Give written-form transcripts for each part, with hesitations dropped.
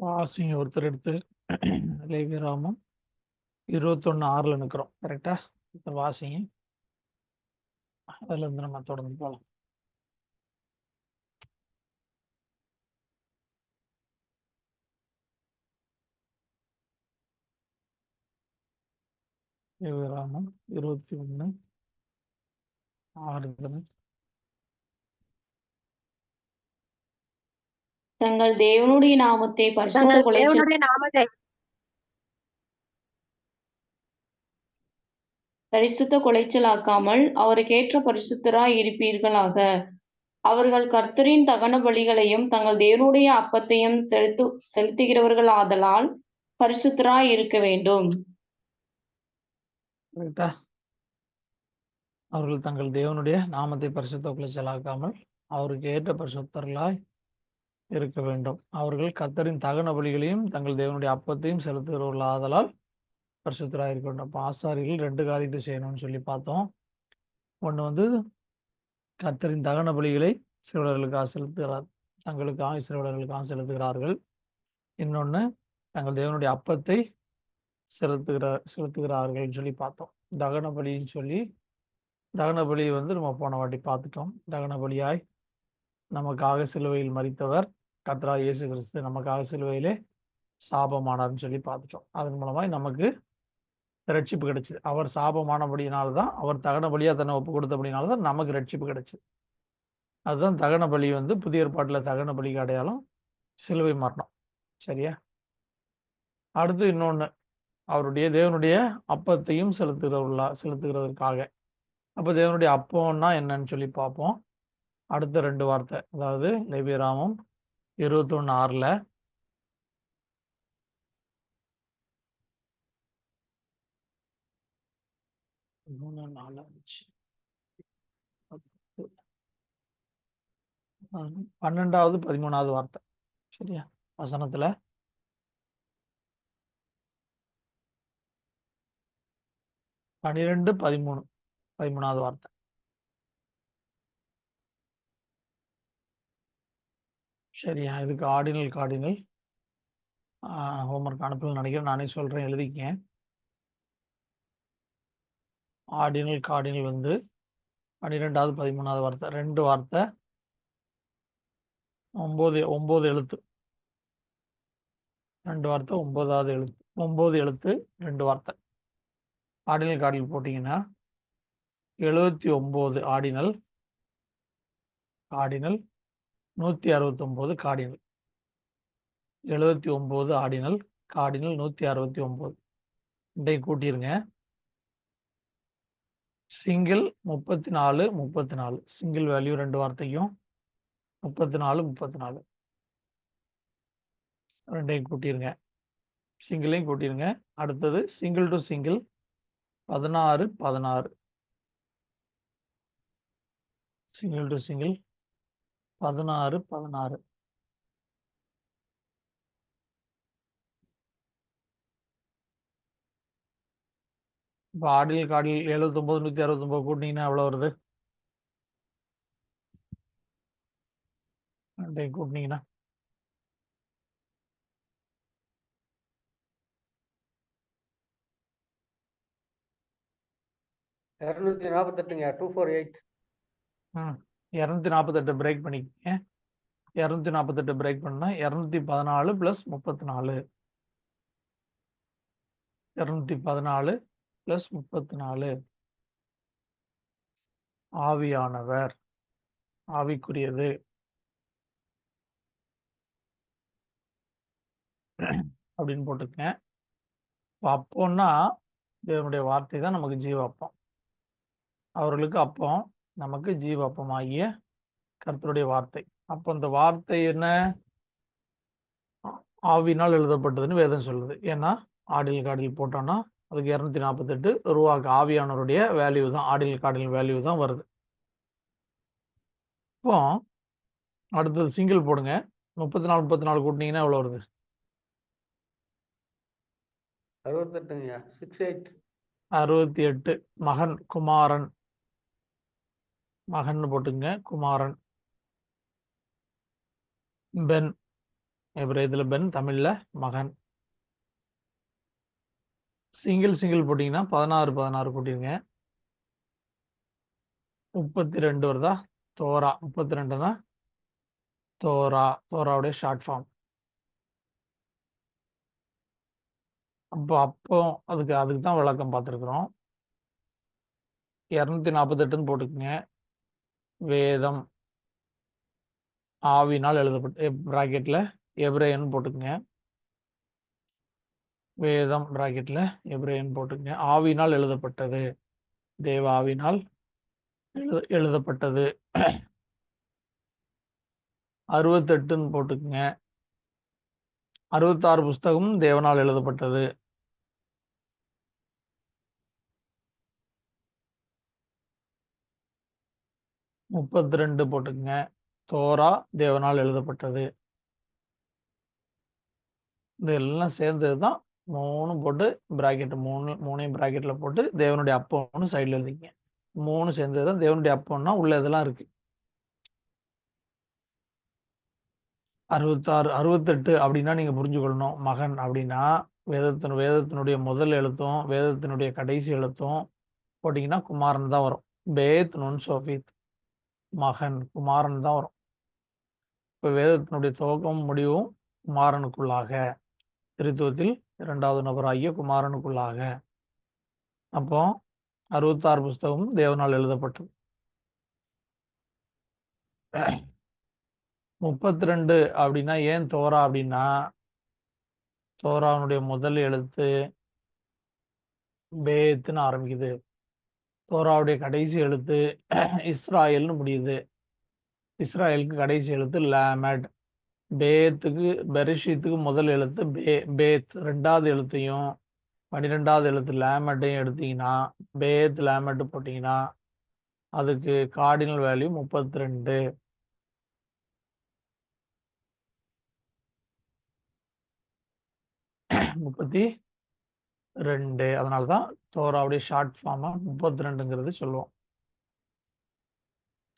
வாசிங்க ஒருத்தர் எடுத்து லேவியராமம் 21:6 நிற்கிறோம். கரெக்டா? வாசிங்க. அதுல இருந்து நம்ம தொடர்ந்து போகலாம். லேவியராமம் 21:6. தங்கள் தேவனுடைய நாமத்தை பரிசுத்த குலைச்சலாக்காமல் அவருக்கேற்ற பரிசுத்தராய் இருப்பீர்களாக. அவர்கள் கர்த்தரின் தகன பலிகளையும் தங்கள் தேவனுடைய அப்பத்தையும் செலுத்துகிறவர்கள் ஆதலால் பரிசுத்தராய் இருக்க வேண்டும். அவர்கள் தங்கள் தேவனுடைய நாமத்தை பரிசுத்த குலைச்சலாக்காமல் அவருக்கு ஏற்ற பரிசுத்தர்களாய் இருக்க வேண்டும். அவர்கள் கர்த்தரின் தகன பலிகளையும் தங்கள் தேவனுடைய அப்பத்தையும் செலுத்துகிறவர்கள் ஆதலால் பரிசுத்தராய் இருக்க வேண்டும். அப்போ ஆசாரிகள் 2 காரியத்தை செய்யணும்னு சொல்லி பார்த்தோம். ஒன்று கர்த்தரின் தகன பலிகளை சிறுவர்களுக்காக செலுத்துகிறார், தங்களுக்காக சிறுவர்களுக்காக செலுத்துகிறார்கள். இன்னொன்று தங்கள் தேவனுடைய அப்பத்தை செலுத்துகிறார்கள் சொல்லி பார்த்தோம். தகன பலின்னு சொல்லி தகன பலி நம்ம போன வாட்டி பார்த்துட்டோம். தகன பலியாய் நமக்காக சிலுவையில் மரித்தவர் கர்த்தராகிய இயேசு கிறிஸ்து நமக்காக சிலுவையிலே சாபமானார்னு சொல்லி பார்த்துட்டோம். அதன் மூலமாய் நமக்கு ரட்சிப்பு கிடைச்சது. அவர் சாபமானபடியினால்தான், அவர் தகன பலியா தன்னை ஒப்பு கொடுத்தபடினால்தான் நமக்கு ரட்சிப்பு கிடைச்சது. அதுதான் தகன பலி புதிய ஏற்பாட்டில் தகன பலிக்கு அடையாளம் சிலுவை மரணம். சரியா? அடுத்து இன்னொன்று, அவருடைய தேவனுடைய அப்பத்தையும் செலுத்துகிறதற்காக. அப்போ தேவனுடைய அப்பம்னா என்னன்னு சொல்லி பார்ப்போம். அடுத்த 2 வார்த்தை, அதாவது லேவியராமம் 21:6 12வது 13வது வார்த்தை. சரியா? வசனத்துல 12, 13, 13வது வார்த்தை. சரியா? இதுக்கு கார்டினல் ஹோம்ஒர்க் அனுப்பலன்னு நினைக்கிறேன். நானே சொல்றேன், எழுதிக்கேன். கார்டினல் 12வது 13வது வார்த்தை, 2 வார்த்தை, 9 எழுத்து. 2 வார்த்தை, 9வது எழுத்து. 9 எழுத்து, 2 வார்த்தை. கார்டினல் போட்டீங்கன்னா 79 ஆர்டினல் 169 கார்டினல். 79 ஆர்டினல் 169. இன்றைக்கு கூட்டிருங்க. சிங்கிள் 34 சிங்கிள் வேல்யூ 2 வார்த்தைக்கும் 34 ரெண்டையும் கூட்டிருங்க. சிங்கிளையும் கூட்டிருங்க. அடுத்தது single to single 16 single to single 16. இப்போ கார்டில் 79 169 கூட்டிங்கன்னா எவ்வளோ வருது? கூட்டினீங்கன்னா 248ங்க. 248. 248 பிரேக் பண்ணிக்கங்க. 248 பிரேக் பண்ணா 214 + 34. 214 + 34. ஆவியானவர், ஆவிக்குரியது அப்படின்னு போட்டுக்கங்க. அப்போன்னா தேவனுடைய வார்த்தை தான் நமக்கு ஜீவாப்பம். அவர்களுக்கு அப்பம், நமக்கு ஜீவாப்பம் ஆகிய கர்த்தருடைய வார்த்தை. அப்போ இந்த வார்த்தை என்ன? ஆவினால் எழுதப்பட்டதுன்னு வேதம் சொல்லுது. ஏன்னா கார்டில் போட்டோம்னா அதுக்கு 248 ரூபாய்க்கு ஆவியானவருடைய வேல்யூ தான், கார்டில் வேல்யூ தான் வருது. இப்போ அடுத்தது சிங்கிள் போடுங்க. 34 கூட்டினீங்கன்னா எவ்வளோ வருது? 68ங்க. 68. 68. மகன், குமாரன், மகன் போட்டுங்க. குமாரன், பென், எபிரேயத்தில் பென், தமிழ்ல மகன். சிங்கிள் போட்டிங்கன்னா 16 கூட்டிருங்க. 32 வருதா? தோரா. 32னா தோரா. தோராவுடைய ஷார்ட் ஃபார்ம். அப்போ அதுக்கு தான் விளக்கம் பார்த்துருக்குறோம். 248ன்னு போட்டுக்குங்க. வேதம் ஆவினால் எழுதப்பட்ட பிராக்கெட்ல எபிரேயன் போட்டுக்குங்க. வேதம் பிராக்கெட்ல எபிரேயன் போட்டுக்குங்க. ஆவினால் எழுதப்பட்டது, தேவ ஆவினால் எழுதப்பட்டது. 68ன்னு போட்டுக்குங்க. 66 புஸ்தகம் தேவனால் எழுதப்பட்டது. 32 போட்டுக்குங்க. தோரா தேவனால் எழுதப்பட்டது. இதெல்லாம் சேர்ந்தது தான் 3 போட்டு பிராக்கெட் 3 பிராக்கெட்ல போட்டு தேவனுடைய அப்பம்னு சைடில் எழுதிங்க. 3 சேர்ந்தது தான் தேவனுடைய அப்பம்னா உள்ள இதெல்லாம் இருக்கு. 66 68 அப்படின்னா நீங்க புரிஞ்சுக்கொள்ளணும். மகன் அப்படின்னா வேதத்தினுடைய முதல் எழுத்தும் வேதத்தினுடைய கடைசி எழுத்தும் போட்டிங்கன்னா குமாரன் தான் வரும். பேத் நுன் சோஃபித், மகன் குமாரன் தான் வரும். இப்போ வேதத்தினுடைய துவக்கம் முடிவும் குமாரனுக்குள்ளாக, திருத்துவத்தில் 2வது நபராகிய குமாரனுக்குள்ளாக. அப்போ 66 புஸ்தகம் தேவனால் எழுதப்பட்டது. 32 அப்படின்னா ஏன் தோரா அப்படின்னா தோராவுடைய முதல் எழுத்து பேத்துன்னு ஆரம்பிக்குது. தோராவுடைய கடைசி எழுத்து இஸ்ராயல்னு முடியுது. இஸ்ராயலுக்கு கடைசி எழுத்து லேமட். பேத்துக்கு பெரிஷித்துக்கு முதல் எழுத்து பேத். 2வது எழுத்தையும் 12வது எழுத்து லேமட்டையும் எடுத்தீங்கன்னா பேத் லேமட் போட்டிங்கன்னா அதுக்கு கார்டினல் வேல்யூ 32. அதனால தான் தோராவுடைய ஷார்ட் ஃபார்மா 32ங்கிறது சொல்லுவோம்.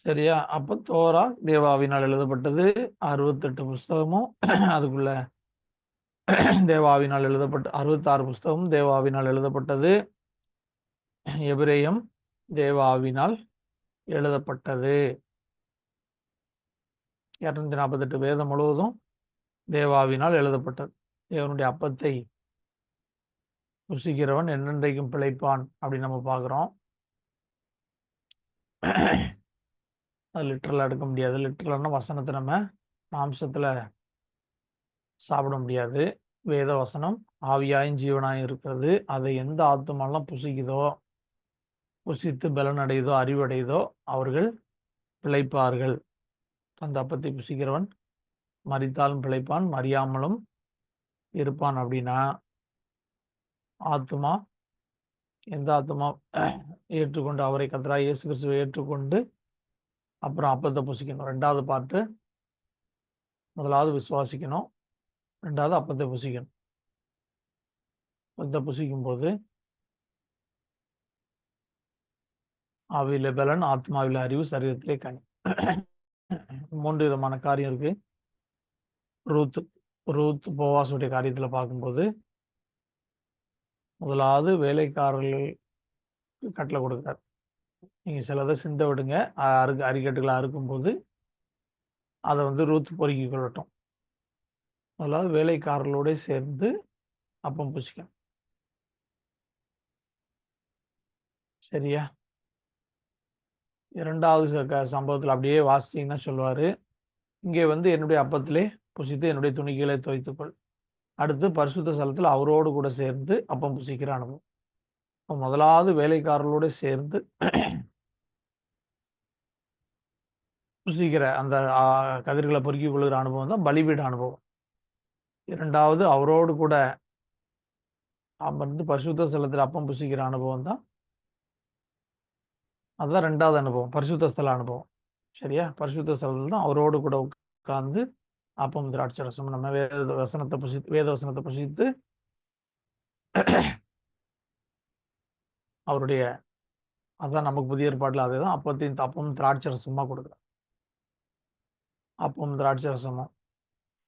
சரியா? அப்போ தோரா தேவாவினால் எழுதப்பட்டது. 68 புஸ்தகமும் அதுக்குள்ள தேவாவினால் எழுதப்பட்ட 66 புஸ்தகமும் தேவாவினால் எழுதப்பட்டது. எபிரேயம் தேவாவினால் எழுதப்பட்டது. 248 வேதம் முழுவதும் தேவாவினால் எழுதப்பட்டது. தேவனுடைய அப்பத்தை ருசிக்கிறவன் என்னென்றைக்கும் பிழைப்பான் அப்படின்னு நம்ம பார்க்குறோம். அது லிட்டரலாக எடுக்க முடியாது. லிட்டரலான வசனத்தை நம்ம மாம்சத்தில் சாப்பிட முடியாது. வேத வசனம் ஆவியாயும் ஜீவனாயும் இருக்கிறது. அதை எந்த ஆத்துமாலாம் புசிக்குதோ, புசித்து பலன் அடையுதோ, அறிவடையுதோ அவர்கள் பிழைப்பார்கள். அந்த அப்பத்தை புசிக்கிறவன் மரித்தாலும் பிழைப்பான், மறியாமலும் இருப்பான். அப்படின்னா ஆத்துமா, எந்த ஆத்துமா ஏற்றுக்கொண்டு அவரை கர்த்தராகிய இயேசு கிறிஸ்துவை ஏற்றுக்கொண்டு அப்புறம் அப்பத்தை புசிக்கணும். 2வது பார்ட்டு, முதலாவது விசுவாசிக்கணும், 2வது அப்பத்தை புசிக்கணும். அப்பத்தை புசிக்கும் போது ஆவியில பலன், ஆத்மாவில அறிவு, சரீரத்திலே கனி. 3 விதமான காரியம் இருக்கு. ரூத் போவாசுடைய காரியத்தில் பார்க்கும்போது முதலாவது வேலைக்காரர்களுக்கு கட்டளை கொடுக்குறார். நீங்க சிலதை சிந்த விடுங்க, அரிக்கட்டுகளை அறுக்கும்போது அதை ரூத் பொறுக்கிக் கொள்ளட்டும். முதலாவது வேலைக்காரர்களோட சேர்ந்து அப்பம் புசிக்கணும். சரியா? 2வது சம்பவத்தில் அப்படியே வாசிச்சீங்கன்னா சொல்லுவாரு, இங்கே என்னுடைய அப்பத்திலே புசித்து என்னுடைய துணிகளை துவைத்துக்கொள். அடுத்து பரிசுத்த ஸ்தலத்தில் அவரோடு கூட சேர்ந்து அப்பம் புசிக்கிற அனுபவம். முதலாவது வேலைக்காரர்களோட சேர்ந்து புசிக்கிற அந்த கதிர்களை பொறுக்கிக் கொள்கிற அனுபவம் தான் பலிபீட அனுபவம். 2வது அவரோடு கூட அமர்ந்து பரிசுத்த ஸ்தலத்தில் அப்பம் புசிக்கிற அனுபவம் தான், அதுதான் 2வது அனுபவம், பரிசுத்த ஸ்தல அனுபவம். சரியா? பரிசுத்த ஸ்தலத்தில் தான் அவரோடு கூட உட்கார்ந்து அப்பம் திராட்சை ரசம் நம்ம வேத வசனத்தை புசித்து அவருடைய, அதான் நமக்கு புதிய ஏற்பாட்டில் அதே தான் அப்பமும் திராட்சை ரசமா கொடுக்குறார். அப்பமும் திராட்சை ரசமும்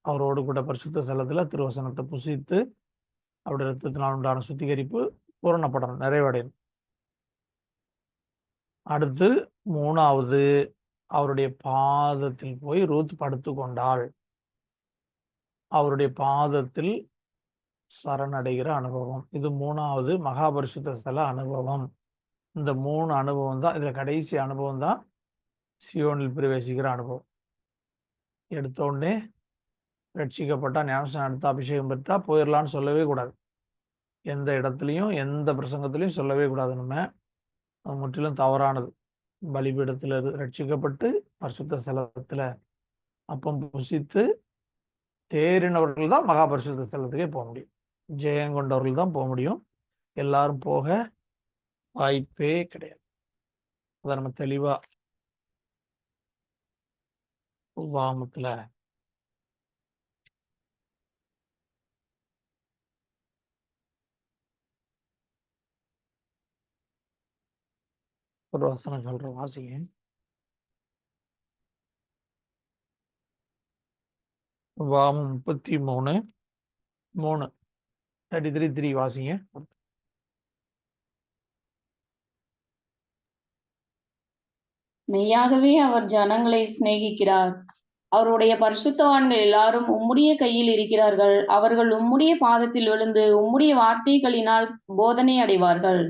அவரோடு கூட பரிசுத்த ஸ்தலத்துல திருவசனத்தை புசித்து அவருடைய ரத்தத்தினால் உண்டான சுத்திகரிப்பு பூரணப்படணும், நிறைவடையணும். அடுத்து 3வது, அவருடைய பாதத்தில் போய் ரூத் படுத்து கொண்டாள். அவருடைய பாதத்தில் சரணடைகிற அனுபவம். இது 3வது மகாபரிசுத்த ஸ்தல அனுபவம். இந்த 3 அனுபவம் தான், இதுல கடைசி அனுபவம் தான் சியோனில் பிரவேசிக்கிற அனுபவம். எடுத்த உடனே ரட்சிக்கப்பட்டா, ஞானஸ்நானம் எடுத்து அபிஷேகம் பெற்றா போயிடலான்னு சொல்லவே கூடாது. எந்த இடத்துலையும் எந்த பிரசங்கத்திலையும் சொல்லவே கூடாது. நம்ம அது முற்றிலும் தவறானது. பலிபீடத்தில் ரட்சிக்கப்பட்டு பரிசுத்த ஸ்தலத்துல அப்பம் புசித்து தேறினவர்கள் தான் மகாபரிசுத்த ஸ்தலத்துக்கே போக முடியும். ஜெயம் கொண்டவர்கள் தான் போக முடியும். எல்லாரும் போக வாய்ப்பே கிடையாது. அதை நம்ம தெளிவா உபாகமத்துல ஒரு வசனம் சொல்ற, வாசிங்க. உபாகமம் 33:3 33:3 வாசிங்க. மெய்யாகவே அவர் ஜனங்களை சிநேகிக்கிறார். அவருடைய பரிசுத்தவான்கள் எல்லாரும் உம்முடைய கையில் இருக்கிறார்கள். அவர்கள் உம்முடைய பாதத்தில் விழுந்து உம்முடைய வார்த்தைகளினால் போதனை அடைவார்கள்.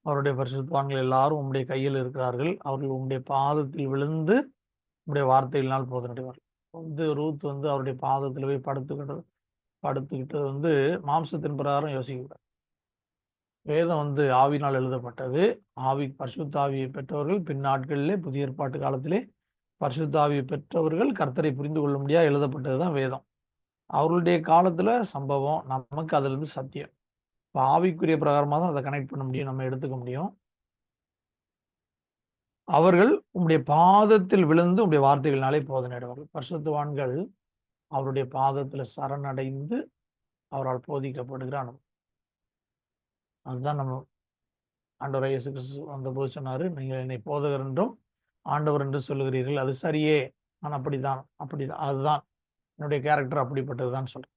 அவருடைய பரிசுத்தவான்கள் எல்லாரும் உம்முடைய கையில் இருக்கிறார்கள். அவர்கள் உம்முடைய பாதத்தில் விழுந்து உம்முடைய வார்த்தைகளினால் போதனை அடைவார்கள். ரூத் அவருடைய பாதத்தில் போய் படுத்துக்கிட்டது மாம்சத்தின் பிரகாரம் யோசிக்க. வேதம் ஆவினால் எழுதப்பட்டது. பரிசுத்த ஆவியை பெற்றவர்கள் பின்னாட்களிலே புதிய ஏற்பாட்டு காலத்திலே பரிசுத்த ஆவியை பெற்றவர்கள் கர்த்தரை புரிந்து கொள்ள முடியாது எழுதப்பட்டதுதான் வேதம். அவர்களுடைய காலத்துல சம்பவம், நமக்கு அதுல இருந்து சத்தியம். இப்போ ஆவிக்குரிய பிரகாரமாக தான் அதை கனெக்ட் பண்ண முடியும், நம்ம எடுத்துக்க முடியும். அவர்கள் உம்முடைய பாதத்தில் விழுந்து உம்முடைய வார்த்தைகள்னாலே போதனை அடைவார்கள். பரிசுத்தவான்கள் அவருடைய பாதத்துல சரணடைந்து அவரால் போதிக்கப்படுகிற அனுபவம். அதுதான் நம்ம ஆண்டவர் இயேசு கிறிஸ்து வந்தபோது சொன்னாரு, நீங்கள் என்னை போதகர் என்றும் ஆண்டவர் என்று சொல்லுகிறீர்கள், அது சரியே, நான் அப்படிதான் அதுதான் என்னுடைய கேரக்டர், அப்படிப்பட்டதுதான் சொல்றேன்.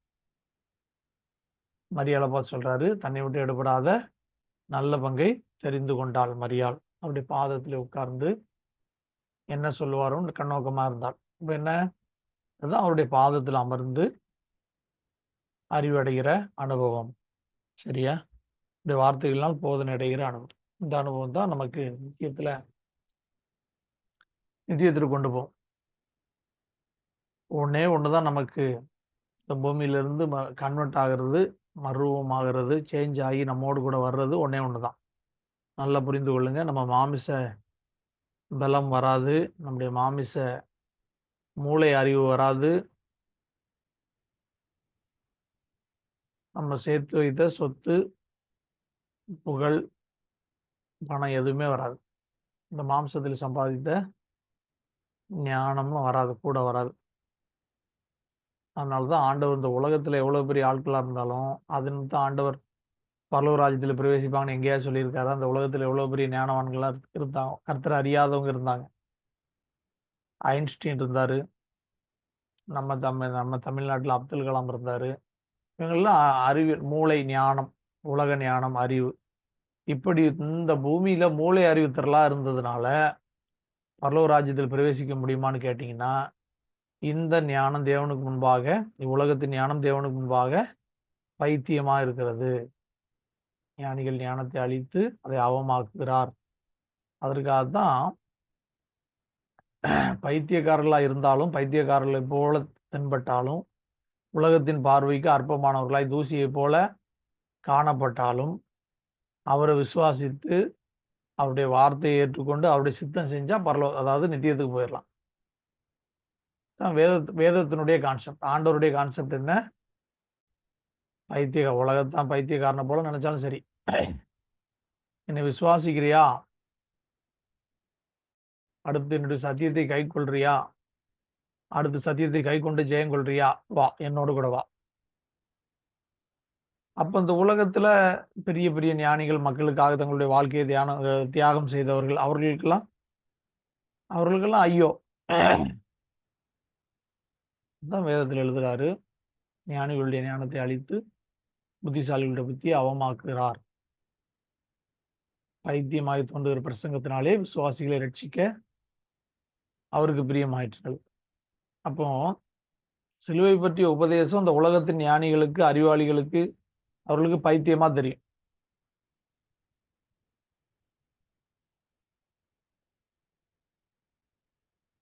மரியாளை பார்த்து சொல்றாரு, தன்னை விட்டு எடுபடாத நல்ல பங்கை தெரிந்து கொண்டாள் மரியாள். அவருடைய பாதத்தில் உட்கார்ந்து என்ன சொல்லுவாரோன்னு கண்ணோக்கமா இருந்தாள். இப்ப என்ன, அதுதான் அவருடைய பாதத்தில் அமர்ந்து அறிவடைகிற அனுபவம். சரியா? இந்த வார்த்தைகளால் போதனை அடைகிற அனுபவம். இந்த அனுபவம் தான் நமக்கு நித்தியத்திற்கு கொண்டு போகும். ஒன்னே ஒண்ணுதான் நமக்கு இந்த பூமியிலிருந்து கன்வெர்ட் ஆகிறது, மறுரூபம் ஆகிறது, சேஞ்ச் ஆகி நம்மோடு கூட வர்றது ஒன்னே ஒண்ணுதான். நல்லா புரிந்து கொள்ளுங்க. நம்ம மாமிச பலம் வராது, நம்முடைய மாமிச மூளை அறிவு வராது, நம்ம சேர்த்து வைத்த சொத்து, புகழ், பணம் எதுவுமே வராது. இந்த மாம்சத்தில் சம்பாதித்த ஞானமும் வராது, கூட வராது. அதனாலதான் ஆண்டவர் இந்த உலகத்துல எவ்வளவு பெரிய ஆட்களா இருந்தாலும் அதன் தான் ஆண்டவர் பரலோக ராஜ்யத்துல பிரவேசிப்பாங்கன்னு எங்கேயாவது சொல்லியிருக்காரு. அந்த உலகத்துல எவ்வளவு பெரிய ஞானவான்களா இருந்தாங்க, கர்த்தரை அறியாதவங்க இருந்தாங்க. ஐன்ஸ்டீன் இருந்தாரு, நம்ம தமிழ்நாட்டில் அப்துல் கலாம் இருந்தாரு. இவங்கெல்லாம் அறிவியல், மூளை ஞானம், உலக ஞானம், அறிவு, இப்படி இந்த பூமியில மூளை அறிவு திரளா இருந்ததுனால பரலோக ராஜ்யத்தில் பிரவேசிக்க முடியுமான்னு கேட்டீங்கன்னா, இந்த ஞானம் தேவனுக்கு முன்பாக, உலகத்தின் ஞானம் தேவனுக்கு முன்பாக பைத்தியமா இருக்கிறது. ஞானிகள் ஞானத்தை அழித்து அதை அவமாக்குகிறார். அதற்காகத்தான் பைத்தியக்காரர்களா இருந்தாலும், பைத்தியக்காரர்களை போல தென்பட்டாலும், உலகத்தின் பார்வைக்கு அற்பமானவர்களாய் தூசியை போல காணப்பட்டாலும், அவரை விசுவாசித்து அவருடைய வார்த்தையை ஏற்றுக்கொண்டு அவருடைய சித்தம் செஞ்சா அதாவது நித்தியத்துக்கு போயிடலாம். வேதத்தினுடைய கான்செப்ட். ஆண்டவருடைய கான்செப்ட் என்ன? உலகத்தான் பைத்தியக்காரனை போல நினைச்சாலும் சரி, என்னை விசுவாசிக்கிறியா, அடுத்து என்னுடைய சத்தியத்தை கை கொள்றியா, அடுத்து சத்தியத்தை கை கொண்டு ஜெயம் கொள்றியா, வா, என்னோடு கூட வா. அப்ப இந்த உலகத்துல பெரிய பெரிய ஞானிகள், மக்களுக்காக தங்களுடைய வாழ்க்கையை தியாகம் செய்தவர்கள், அவர்களுக்கெல்லாம் ஐயோ, தான் வேதத்தில் எழுதுறாரு. ஞானிகளுடைய ஞானத்தை அழித்து புத்திசாலிகளுடைய புத்தியை அவமாக்குகிறார். பைத்தியமாய் தோன்றுகிற பிரசங்கத்தினாலே விசுவாசிகளை ரட்சிக்க அவருக்கு பிரியமாயிற்று. அப்போ சிலுவை பற்றிய உபதேசம் இந்த உலகத்தின் ஞானிகளுக்கு, அறிவாளிகளுக்கு, அவர்களுக்கு பைத்தியமா தெரியும்.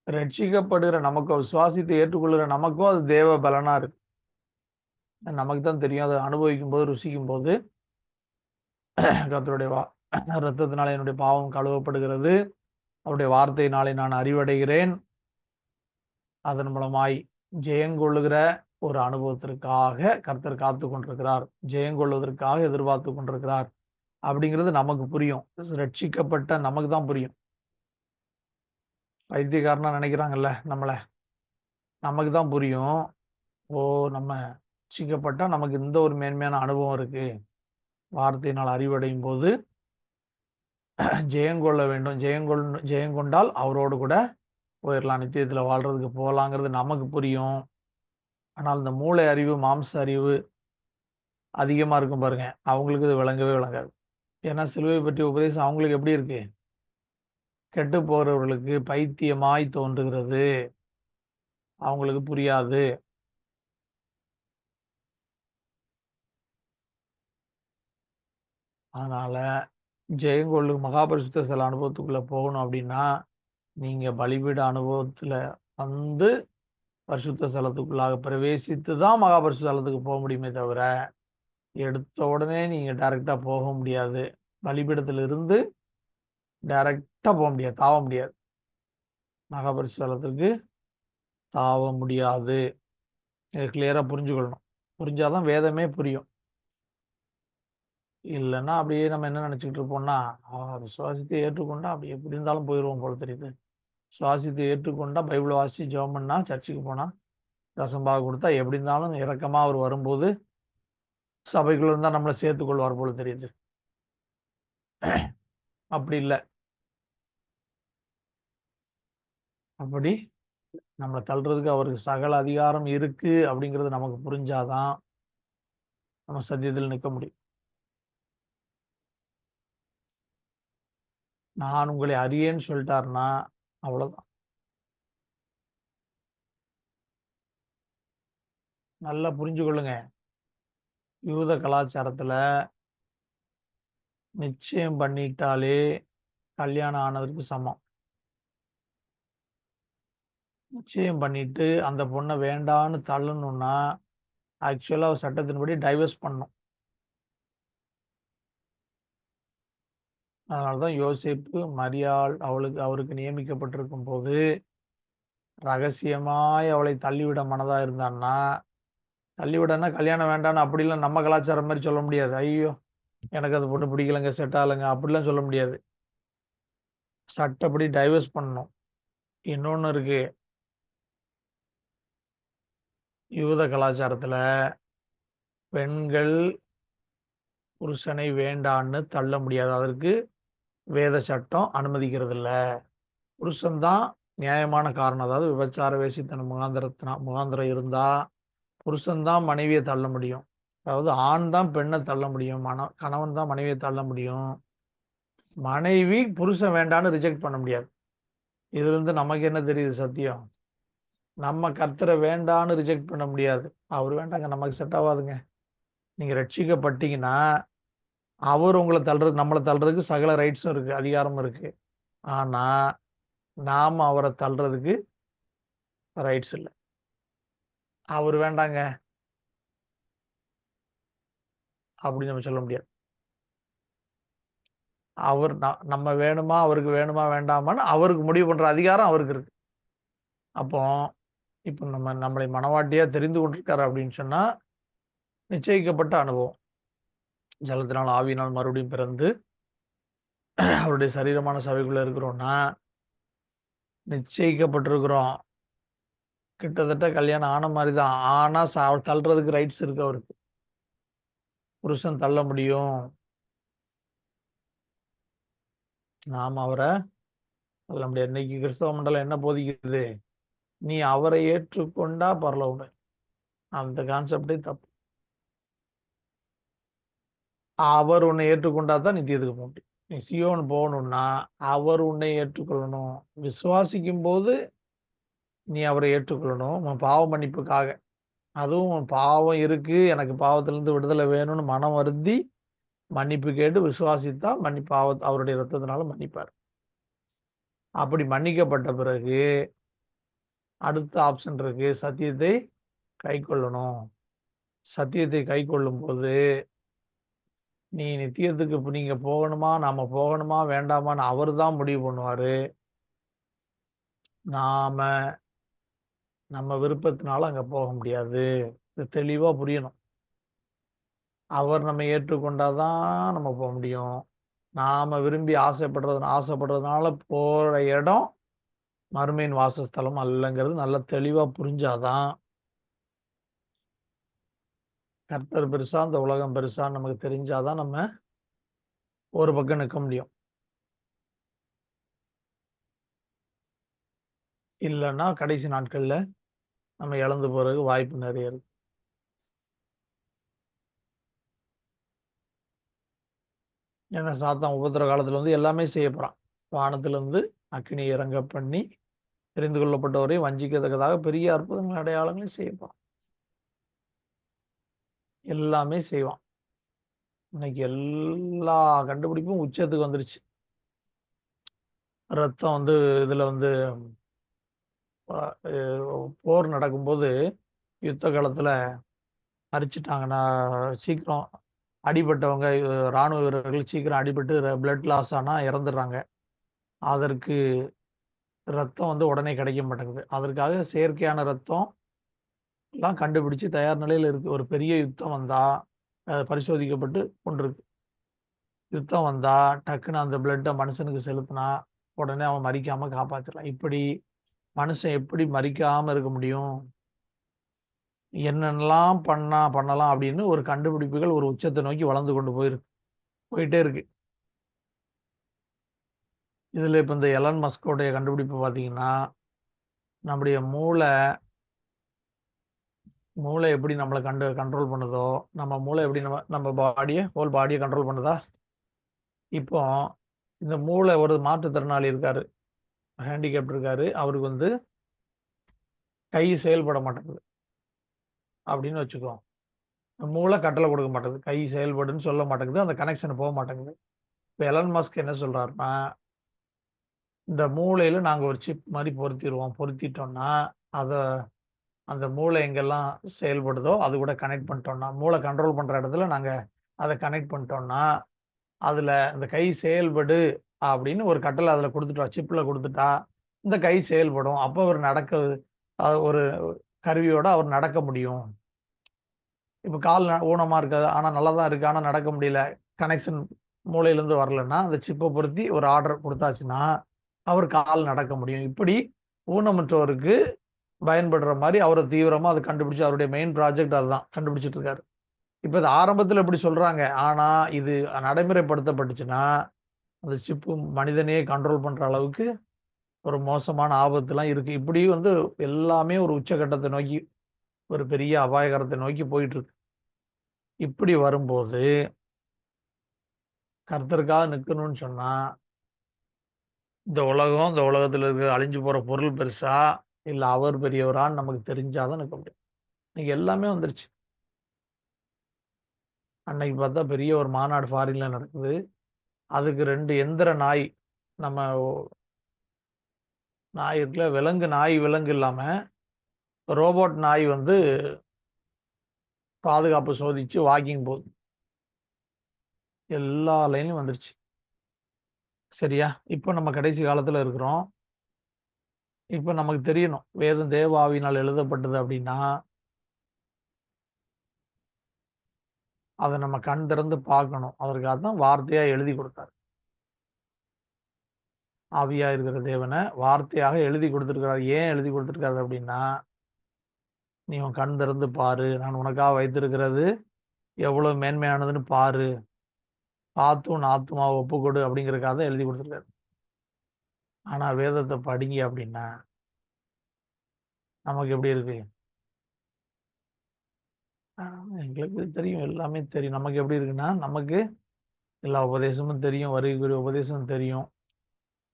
ரட்சிக்கப்படுகிற நமக்கோ, விசுவாசித்தை ஏற்றுக்கொள்கிற நமக்கோ அது தேவ பலனா இருக்கு. நமக்கு தான் தெரியும். அதை அனுபவிக்கும் போது, ருசிக்கும் போது கர்த்தருடைய ரத்தத்தினாலே என்னுடைய பாவம் கழுவப்படுகிறது, அவருடைய வார்த்தையினாலே நான் அறிவடைகிறேன், அதன் மூலமாய் ஜெயங்கொள்ளுகிற ஒரு அனுபவத்திற்காக கர்த்தர் காத்து கொண்டிருக்கிறார், ஜெயங்கொள்வதற்காக எதிர்பார்த்து கொண்டிருக்கிறார் அப்படிங்கிறது நமக்கு புரியும். ரட்சிக்கப்பட்ட நமக்கு தான் புரியும். பைத்தியக்காரனா நினைக்கிறாங்கல்ல நம்மளை, நமக்கு தான் புரியும். ஓ, நம்ம ரட்சிக்கப்பட்டா நமக்கு இந்த ஒரு மேன்மையான அனுபவம் இருக்கு. வார்த்தையினால் அறிவடையும் போது ஜெயங்கொள்ள வேண்டும், ஜெயங்கொண்டால் அவரோடு கூட போயிடலாம், நித்தியத்தில் வாழ்றதுக்கு போகலாங்கிறது நமக்கு புரியும். ஆனால் இந்த மூளை அறிவு, மாம்ச அறிவு அதிகமாக இருக்கும் பாருங்க, அவங்களுக்கு இது விளங்கவே விளங்காது. ஏன்னா சிலுவை பற்றிய உபதேசம் அவங்களுக்கு எப்படி இருக்கு? கெட்டு போகிறவர்களுக்கு பைத்தியமாய் தோன்றுகிறது, அவங்களுக்கு புரியாது. அதனால ஜெயங்கொள்ளு மகாபரிசுத்த சில அனுபவத்துக்குள்ள போகணும் அப்படின்னா நீங்க பலிபீட அனுபவத்துல வந்து பரிசுத்த ஸ்தலத்துக்குள்ளாக பிரவேசித்து தான் மகாபரிசுத்த ஸ்தலத்துக்கு போக முடியுமே தவிர எடுத்த உடனே நீங்க டைரக்டா போக முடியாது. பலிபீடத்துல இருந்து டைரக்டா போக முடியாது, தாவ முடியாது. மகாபரிசுத்த ஸ்தலத்துக்கு தாவ முடியாது. இதை கிளியரா புரிஞ்சுக்கொள்ளணும். புரிஞ்சாதான் வேதமே புரியும். இல்லைன்னா அப்படியே நம்ம என்ன நினைச்சுக்கிட்டு இருப்போம்னா, விசுவாசத்தை ஏற்றுக்கொண்டா அப்படி எப்படி இருந்தாலும் போயிடுவோம் போல தெரியுது. சுவாசித்தை ஏற்றுக்கொண்டா பைபிளை வாசிச்சு ஜெபம் பண்ணா, சர்ச்சுக்கு போனா, தசம்பாக கொடுத்தா எப்படி இருந்தாலும் இரக்கமா அவர் வரும்போது சபைக்குள்ள இருந்தா நம்மளை சேர்த்துக்கொள்வார் போல தெரியுது. அப்படி இல்லை. அப்படி நம்மளை தள்ளுறதுக்கு அவருக்கு சகல அதிகாரம் இருக்கு அப்படிங்கிறது நமக்கு புரிஞ்சாதான் நம்ம சத்தியத்தில் நிற்க முடியும். நான் உங்களை அறியேன்னு சொல்லிட்டாருன்னா அவ்வளவுதான். நல்லா புரிஞ்சு கொள்ளுங்க. யூத கலாச்சாரத்துல நிச்சயம் பண்ணிட்டாலே கல்யாணம் ஆனதற்கு சமம். நிச்சயம் பண்ணிட்டு அந்த பொண்ணை வேண்டான்னு தள்ளணும்னா ஆக்சுவலா சட்டத்தின்படி டைவர்ஸ் பண்ணும். அதனாலதான் யோசேப்பு மரியாள் அவருக்கு நியமிக்கப்பட்டிருக்கும் போது ரகசியமாய் அவளை தள்ளிவிட மனதா இருந்தான்னா, தள்ளிவிடனா கல்யாணம் வேண்டான்னு அப்படிலாம் நம்ம கலாச்சாரம் மாதிரி சொல்ல முடியாது. ஐயோ எனக்கு அது பொண்ணு பிடிக்கலங்க, செட் ஆகலைங்க அப்படிலாம் சொல்ல முடியாது. சட்டப்படி டைவர்ஸ் பண்ணணும். இன்னொன்னு இருக்கு, யூத கலாச்சாரத்துல பெண்கள் புருஷனை வேண்டான்னு தள்ள முடியாது. அதற்கு வேத சட்டம் அனுமதிக்கிறது இல்ல. புருஷன்தான் நியாயமான காரணம், அதாவது விபச்சார வேசித்தனம் முகாந்திரம் இருந்தா புருஷன்தான் மனைவியை தள்ள முடியும். அதாவது ஆண் தான் பெண்ணை தள்ள முடியும், கணவன் தான் மனைவியை தள்ள முடியும். மனைவி புருஷன் வேண்டான்னு ரிஜெக்ட் பண்ண முடியாது. இதுல இருந்து நமக்கு என்ன தெரியுது சத்தியம்? நம்ம கர்த்தரை வேண்டான்னு ரிஜெக்ட் பண்ண முடியாது. அவர் வேண்டாங்க, நமக்கு செட் ஆகாதுங்க. நீங்க ரட்சிக்கப்பட்டீங்கன்னா அவர் உங்களை தள்ளுறது, நம்மளை தள்ளுறதுக்கு சகல ரைட்ஸும் இருக்கு, அதிகாரமும் இருக்கு. ஆனா நாம அவரை தள்ளுறதுக்கு ரைட்ஸ் இல்லை. அவர் வேண்டாங்க அப்படின்னு நம்ம சொல்ல முடியாது. அவர் நம்ம வேணுமா, அவருக்கு வேணுமா வேண்டாமான்னு அவருக்கு முடிவு பண்ற அதிகாரம் அவருக்கு இருக்கு. அப்போ இப்போ நம்மளை மனவாட்டியா தெரிந்து கொண்டிருக்காரு அப்படின்னு சொன்னா நிச்சயிக்கப்பட்ட அனுபவம். ஜலத்தினால் ஆவியினால் மறுபடியும் பிறந்து அவருடைய சரீரமான சபைக்குள்ள இருக்கிறோம்னா நிச்சயிக்கப்பட்டிருக்கிறோம். கிட்டத்தட்ட கல்யாணம் ஆன மாதிரி தான். ஆனா தள்ளுறதுக்கு ரைட்ஸ் இருக்கு அவருக்கு. புருஷன் தள்ள முடியும், நாம அவரை தள்ள முடியாது. இன்னைக்கு கிறிஸ்தவ மண்டலம் என்ன போதிக்குது? நீ அவரை ஏற்றுக்கொண்டா பரலோகம். அந்த கான்செப்டே தப்பு. அவர் உன்னை ஏற்றுக்கொண்டா தான் நித்தியத்துக்கு போக முடியும். நீ சியோன் போகணும்னா அவர் உன்னை ஏற்றுக்கொள்ளணும். விசுவாசிக்கும் போது நீ அவரை ஏற்றுக்கொள்ளணும் உன் பாவ மன்னிப்புக்காக. அதுவும் உன் பாவம் இருக்கு, எனக்கு பாவத்திலிருந்து விடுதலை வேணும்னு மனம் வருந்தி மன்னிப்பு கேட்டு விசுவாசித்தா அவருடைய ரத்தத்தினால மன்னிப்பார். அப்படி மன்னிக்கப்பட்ட பிறகு அடுத்த ஆப்ஷன் இருக்கு, சத்தியத்தை கை கொள்ளணும். சத்தியத்தை கை கொள்ளும் போது நீ நித்தியத்துக்கு நீங்க போகணுமா, நாம போகணுமா வேண்டாமான்னு அவர் தான் முடிவு பண்ணுவாரு. நாம நம்ம விருப்பத்தினால அங்க போக முடியாது. இது தெளிவா புரியணும். அவர் நம்ம ஏற்றுக்கொண்டாதான் நம்ம போக முடியும். நாம விரும்பி ஆசைப்படுறதுனால போற இடம் மறுமையின் வாசஸ்தலம் அல்லங்கிறது நல்லா தெளிவா புரிஞ்சாதான் கர்த்தர் பெருசா இந்த உலகம் பெருசான்னு நமக்கு தெரிஞ்சாதான் நம்ம ஒரு பக்கம் நிற்க முடியும். இல்லைன்னா கடைசி நாட்கள்ல நம்ம இழந்து போறதுக்கு வாய்ப்பு நிறைய இருக்கு. ஏன்னா சாத்தான் உபத்திர காலத்துல வந்து எல்லாமே செய்ய போறான். வானத்துல இருந்து அக்கினி இறங்க பண்ணி தெரிந்து கொள்ளப்பட்டவரை வஞ்சிக்கத்தக்கதாக பெரிய அற்புதங்கள் அடையாளங்களையும் செய்ய போறான். எல்லாமே செய்வான். இன்னைக்கு எல்லா கண்டுபிடிப்பும் உச்சத்துக்கு வந்துருச்சு. ரத்தம் வந்து இதுல வந்து போர் நடக்கும்போது யுத்த காலத்துல அரிச்சிட்டாங்கன்னா சீக்கிரம் அடிபட்டவங்க இராணுவ வீரர்கள் சீக்கிரம் அடிபட்டு பிளட் லாஸ் ஆனா இறந்துடுறாங்க. அதற்கு ரத்தம் வந்து உடனே கிடைக்க மாட்டேங்குது. அதற்காக செயற்கையான ரத்தம் எல்லாம் கண்டுபிடிச்சு தயார் நிலையில் இருக்கு. ஒரு பெரிய யுத்தம் வந்தா பரிசோதிக்கப்பட்டு கொண்டிருக்கு. யுத்தம் வந்தா டக்குன்னு அந்த பிளட்டை மனுஷனுக்கு செலுத்தினா உடனே அவன் மறிக்காம காப்பாத்திடலாம். இப்படி மனுஷன் எப்படி மறிக்காம இருக்க முடியும், என்னென்னலாம் பண்ணலாம் அப்படின்னு ஒரு கண்டுபிடிப்புகள் ஒரு உச்சத்தை நோக்கி வளர்ந்து கொண்டு போயிட்டே இருக்கு. இதுல இப்ப இந்த எலன் மஸ்கோடைய கண்டுபிடிப்பு பார்த்தீங்கன்னா, நம்முடைய மூளை எப்படி நம்மளை கண்ட்ரோல் பண்ணுதோ, நம்ம மூளை எப்படி நம்ம ஹோல் பாடியை கண்ட்ரோல் பண்ணுதா. இப்போ இந்த மூளை ஒரு மாற்றுத்திறனாளி இருக்காரு, ஹேண்டிகேப்ட் இருக்காரு, அவருக்கு வந்து கை செயல்பட மாட்டேங்குது அப்படின்னு வச்சுக்கோ. மூளை கட்டளை கொடுக்க மாட்டேங்குது, கை செயல்படுன்னு சொல்ல மாட்டேங்குது, அந்த கனெக்ஷன் போக மாட்டேங்குது. இப்போ எலன் மஸ்க் என்ன சொல்றாருன்னா, இந்த மூளையில நாங்க ஒரு சிப் மாதிரி பொருத்திட்டோம்னா அதை அந்த மூளை எங்கெல்லாம் செயல்படுதோ அது கூட கனெக்ட் பண்ணிட்டோம்னா, மூளை கண்ட்ரோல் பண்ற இடத்துல நாங்க அதை கனெக்ட் பண்ணிட்டோம்னா அதுல இந்த கை செயல்படு அப்படின்னு ஒரு கட்டளை அதுல கொடுத்துட்டோம், சிப்ல கொடுத்துட்டா இந்த கை செயல்படும். அப்போ அவர் ஒரு கருவியோட அவர் நடக்க முடியும். இப்போ கால் ஊனமா இருக்காது, ஆனா நல்லா தான் இருக்கு, ஆனா நடக்க முடியல, கனெக்ஷன் மூளையிலேருந்து வரலன்னா அந்த சிப்பை பொருத்தி ஒரு ஆர்டர் கொடுத்தாச்சுன்னா அவர் கால் நடக்க முடியும். இப்படி ஊனமுற்றவருக்கு பயன்படுற மாதிரி அவரை தீவிரமா அதை கண்டுபிடிச்சு அவருடைய மெயின் ப்ராஜெக்ட் அதுதான் கண்டுபிடிச்சிட்டு இருக்காரு. இப்ப இது ஆரம்பத்துல இப்படி சொல்றாங்க, ஆனா இது நடைமுறைப்படுத்தப்பட்டுச்சுன்னா அந்த சிப்பு மனிதனையே கண்ட்ரோல் பண்ற அளவுக்கு ஒரு மோசமான ஆபத்துலாம் இருக்கு. இப்படி வந்து எல்லாமே ஒரு உச்சகட்டத்தை நோக்கி ஒரு பெரிய அபாயகரத்தை நோக்கி போயிட்டு இருக்கு. இப்படி வரும்போது கர்த்தருக்காக நிற்கணும்னு சொன்னா இந்த உலகத்துல இருக்கிற அழிஞ்சு போற பொருள் பெருசா இல்ல அவர் பெரியவரான்னு நமக்கு தெரிஞ்சாதான் நிற்க முடியும். இன்னைக்கு எல்லாமே வந்துருச்சு. அன்னைக்கு பார்த்தா பெரிய ஒரு மாநாடு ஃபாரின்ல நடக்குது. அதுக்கு 2 எந்திர நாய், நம்ம நாய் இருக்குல்ல, விலங்கு இல்லாம ரோபோட் நாய் வந்து பாதுகாப்பு சோதிச்சு வாக்கிங் போகுது. எல்லா லைன்லயும் வந்துருச்சு. சரியா? இப்போ நம்ம கடைசி காலத்துல இருக்கிறோம். இப்போ நமக்கு தெரியணும் வேதம் தேவ ஆவியினால் எழுதப்பட்டது அப்படின்னா அதை நம்ம கண் திறந்து பார்க்கணும். அதற்காக தான் வார்த்தையா எழுதி கொடுத்தாரு. ஆவியா இருக்கிற தேவனை வார்த்தையாக எழுதி கொடுத்திருக்கிறார். ஏன் எழுதி கொடுத்திருக்காரு அப்படின்னா, நீ உன் கண் திறந்து பாரு, நான் உனக்காக வைத்திருக்கிறது எவ்வளவு மேன்மையானதுன்னு பாரு, பார்த்து உன் ஆத்மாவை ஒப்புக்கொடு அப்படிங்கிறதுக்காக தான் எழுதி கொடுத்திருக்காரு. ஆனா வேதத்தை படிங்க அப்படின்னா நமக்கு எப்படி இருக்கு? எங்களுக்கு தெரியும், எல்லாமே தெரியும். நமக்கு எப்படி இருக்குன்னா, நமக்கு எல்லா உபதேசமும் தெரியும், வருகைக்குரிய உபதேசம் தெரியும்.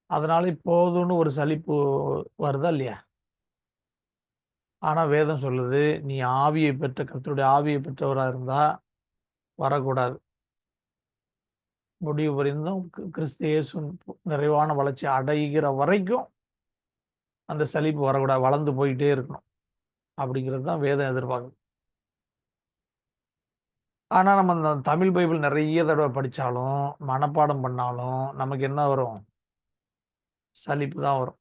அதனால போதும்னு ஒரு சலிப்பு வருதா இல்லையா? ஆனா வேதம் சொல்லுது, நீ ஆவியை பெற்ற கர்த்தருடைய ஆவியை பெற்றவரா இருந்தா வரக்கூடாது. முடிவு பரியந்தம் கிறிஸ்து இயேசுவின் நிறைவான வளர்ச்சி அடைகிற வரைக்கும் அந்த சலிப்பு வரக்கூடாது. வளர்ந்து போயிட்டே இருக்கணும். அப்படிங்கிறது தான் வேதம் எதிர்பார்க்குது. ஆனா நம்ம இந்த தமிழ் பைபிள் நிறைய தடவை படிச்சாலும், மனப்பாடம் பண்ணாலும் நமக்கு என்ன வரும்? சலிப்பு தான் வரும்.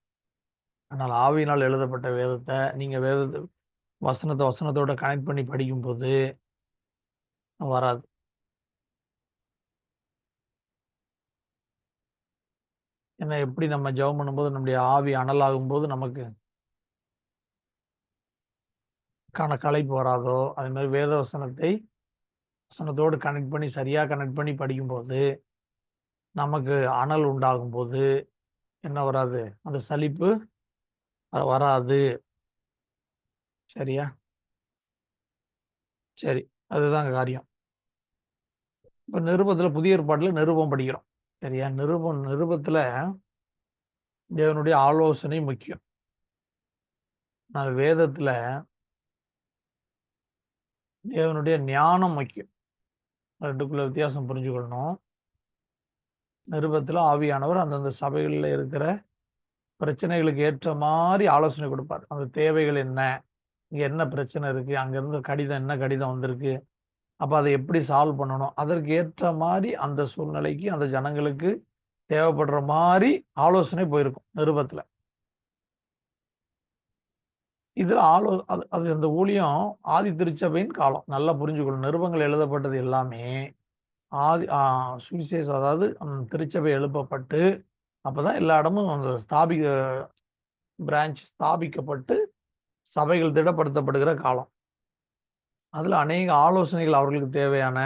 ஆனால் ஆவியினால் எழுதப்பட்ட வேதத்தை நீங்க வசனத்தோட கனெக்ட் பண்ணி படிக்கும்போது வராது. ஏன்னா எப்படி நம்ம ஜெபம் பண்ணும்போது நம்முடைய ஆவி அனலாகும்போது நமக்கு களைப்பு வராதோ, அது மாதிரி வேத வசனத்தோடு கனெக்ட் பண்ணி சரியா கனெக்ட் பண்ணி படிக்கும்போது நமக்கு அனல் உண்டாகும்போது என்ன வராது? அந்த சலிப்பு வராது. சரியா? சரி. அதுதான் காரியம். இப்ப நிருபத்துல புதிய ஏற்பாட்டுல நிருபம் படிக்கிறோம். சரியா? நிருபத்துல தேவனுடைய ஆலோசனை முக்கியம். ஆனால் வேதத்துல தேவனுடைய ஞானம் முக்கியம். ரெண்டுக்குள்ள வித்தியாசம் புரிஞ்சுக்கொள்ளணும். நிருபத்துல ஆவியானவர் அந்தந்த சபைகள்ல இருக்கிற பிரச்சனைகளுக்கு ஏற்ற மாதிரி ஆலோசனை கொடுப்பார். அந்த தேவைகள் என்ன? இங்க என்ன பிரச்சனை இருக்கு? அங்க இருந்து என்ன கடிதம் வந்திருக்கு? அப்ப அதை எப்படி சால்வ் பண்ணணும்? அதற்கு ஏற்ற மாதிரி அந்த சூழ்நிலைக்கு அந்த ஜனங்களுக்கு தேவைப்படுற மாதிரி ஆலோசனை போயிருக்கும் நிருபத்துல. இதுல அது அந்த ஊழியம் ஆதி திருச்சபையின் காலம். நல்லா புரிஞ்சுக்கணும். நிருபங்கள் எழுதப்பட்டது எல்லாமே ஆதி சுவிசேஷம், அதாவது திருச்சபை எழுப்பப்பட்டு அப்பதான் எல்லா இடமும் அந்த பிரான்ச் ஸ்தாபிக்கப்பட்டு சபைகள் திடப்படுத்தப்படுகிற காலம். அதுல அநேக ஆலோசனைகள் அவர்களுக்கு தேவையான,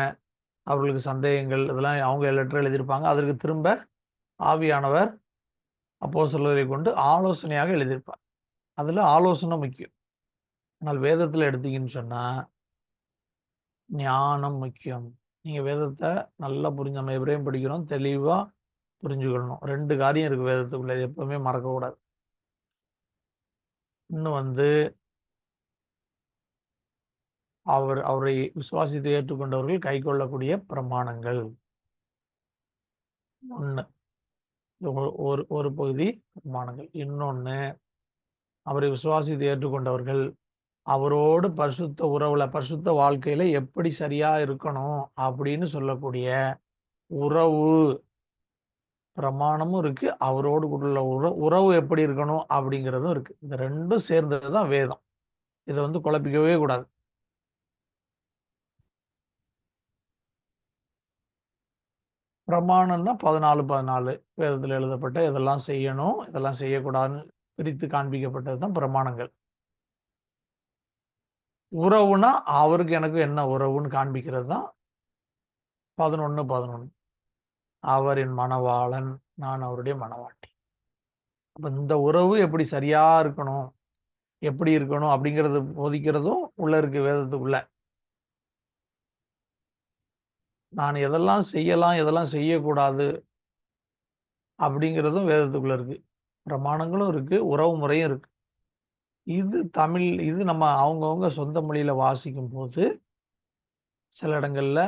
அவர்களுக்கு சந்தேகங்கள் இதெல்லாம் அவங்க லெட்டர் எழுதியிருப்பாங்க. அதற்கு திரும்ப ஆவியானவர் அப்போஸ்தலரை கொண்டு ஆலோசனையாக எழுதியிருப்பார். அதுல ஆலோசனை முக்கியம். ஆனால் வேதத்துல எடுத்தீங்கன்னு சொன்னா ஞானம் முக்கியம். நீங்க வேதத்தை நல்லா நம்ம எபிரேயம் படிக்கிறோம், தெளிவா புரிஞ்சுக்கணும். 2 காரியம் இருக்கு வேதத்துக்குள்ள. இது எப்பவுமே மறக்கக்கூடாது. இன்னும் அவரை விசுவாசித்து ஏற்றுக்கொண்டவர்கள் கைக்கொள்ளக்கூடிய பிரமாணங்கள். ஒண்ணு. ஒரு பகுதி பிரமாணங்கள். இன்னொன்னு, அவரை விசுவாசித்து ஏற்றுக்கொண்டவர்கள் அவரோடு பரிசுத்த வாழ்க்கையில எப்படி சரியா இருக்கணும் அப்படின்னு சொல்லக்கூடிய உறவு பிரமாணமும் இருக்கு. அவரோடு உள்ள உறவு எப்படி இருக்கணும் அப்படிங்கிறதும் இருக்கு. இந்த 2ம் சேர்ந்ததுதான் வேதம். இதை குழப்பிக்கவே கூடாது. பிரமாணம்னா 14 வேதத்தில் எழுதப்பட்ட இதெல்லாம் செய்யணும், இதெல்லாம் செய்யக்கூடாதுன்னு பிரித்து காண்பிக்கப்பட்டதுதான் பிரமாணங்கள். உறவுனா அவருக்கு எனக்கு என்ன உறவுன்னு காண்பிக்கிறது தான் 11:11. அவர் என் மணவாளன், நான் அவருடைய மணவாட்டி. அப்ப இந்த உறவு எப்படி சரியா இருக்கணும், எப்படி இருக்கணும் அப்படிங்கறது போதிக்கிறதும் உள்ள இருக்கு வேதத்துக்குள்ள. நான் எதெல்லாம் செய்யலாம், எதெல்லாம் செய்யக்கூடாது அப்படிங்கிறதும் வேதத்துக்குள்ள இருக்கு. பிரமாணங்களும் இருக்கு, உறவு முறையும் இருக்கு. இது நம்ம அவங்கவங்க சொந்த மொழியில வாசிக்கும் போது சில இடங்கள்ல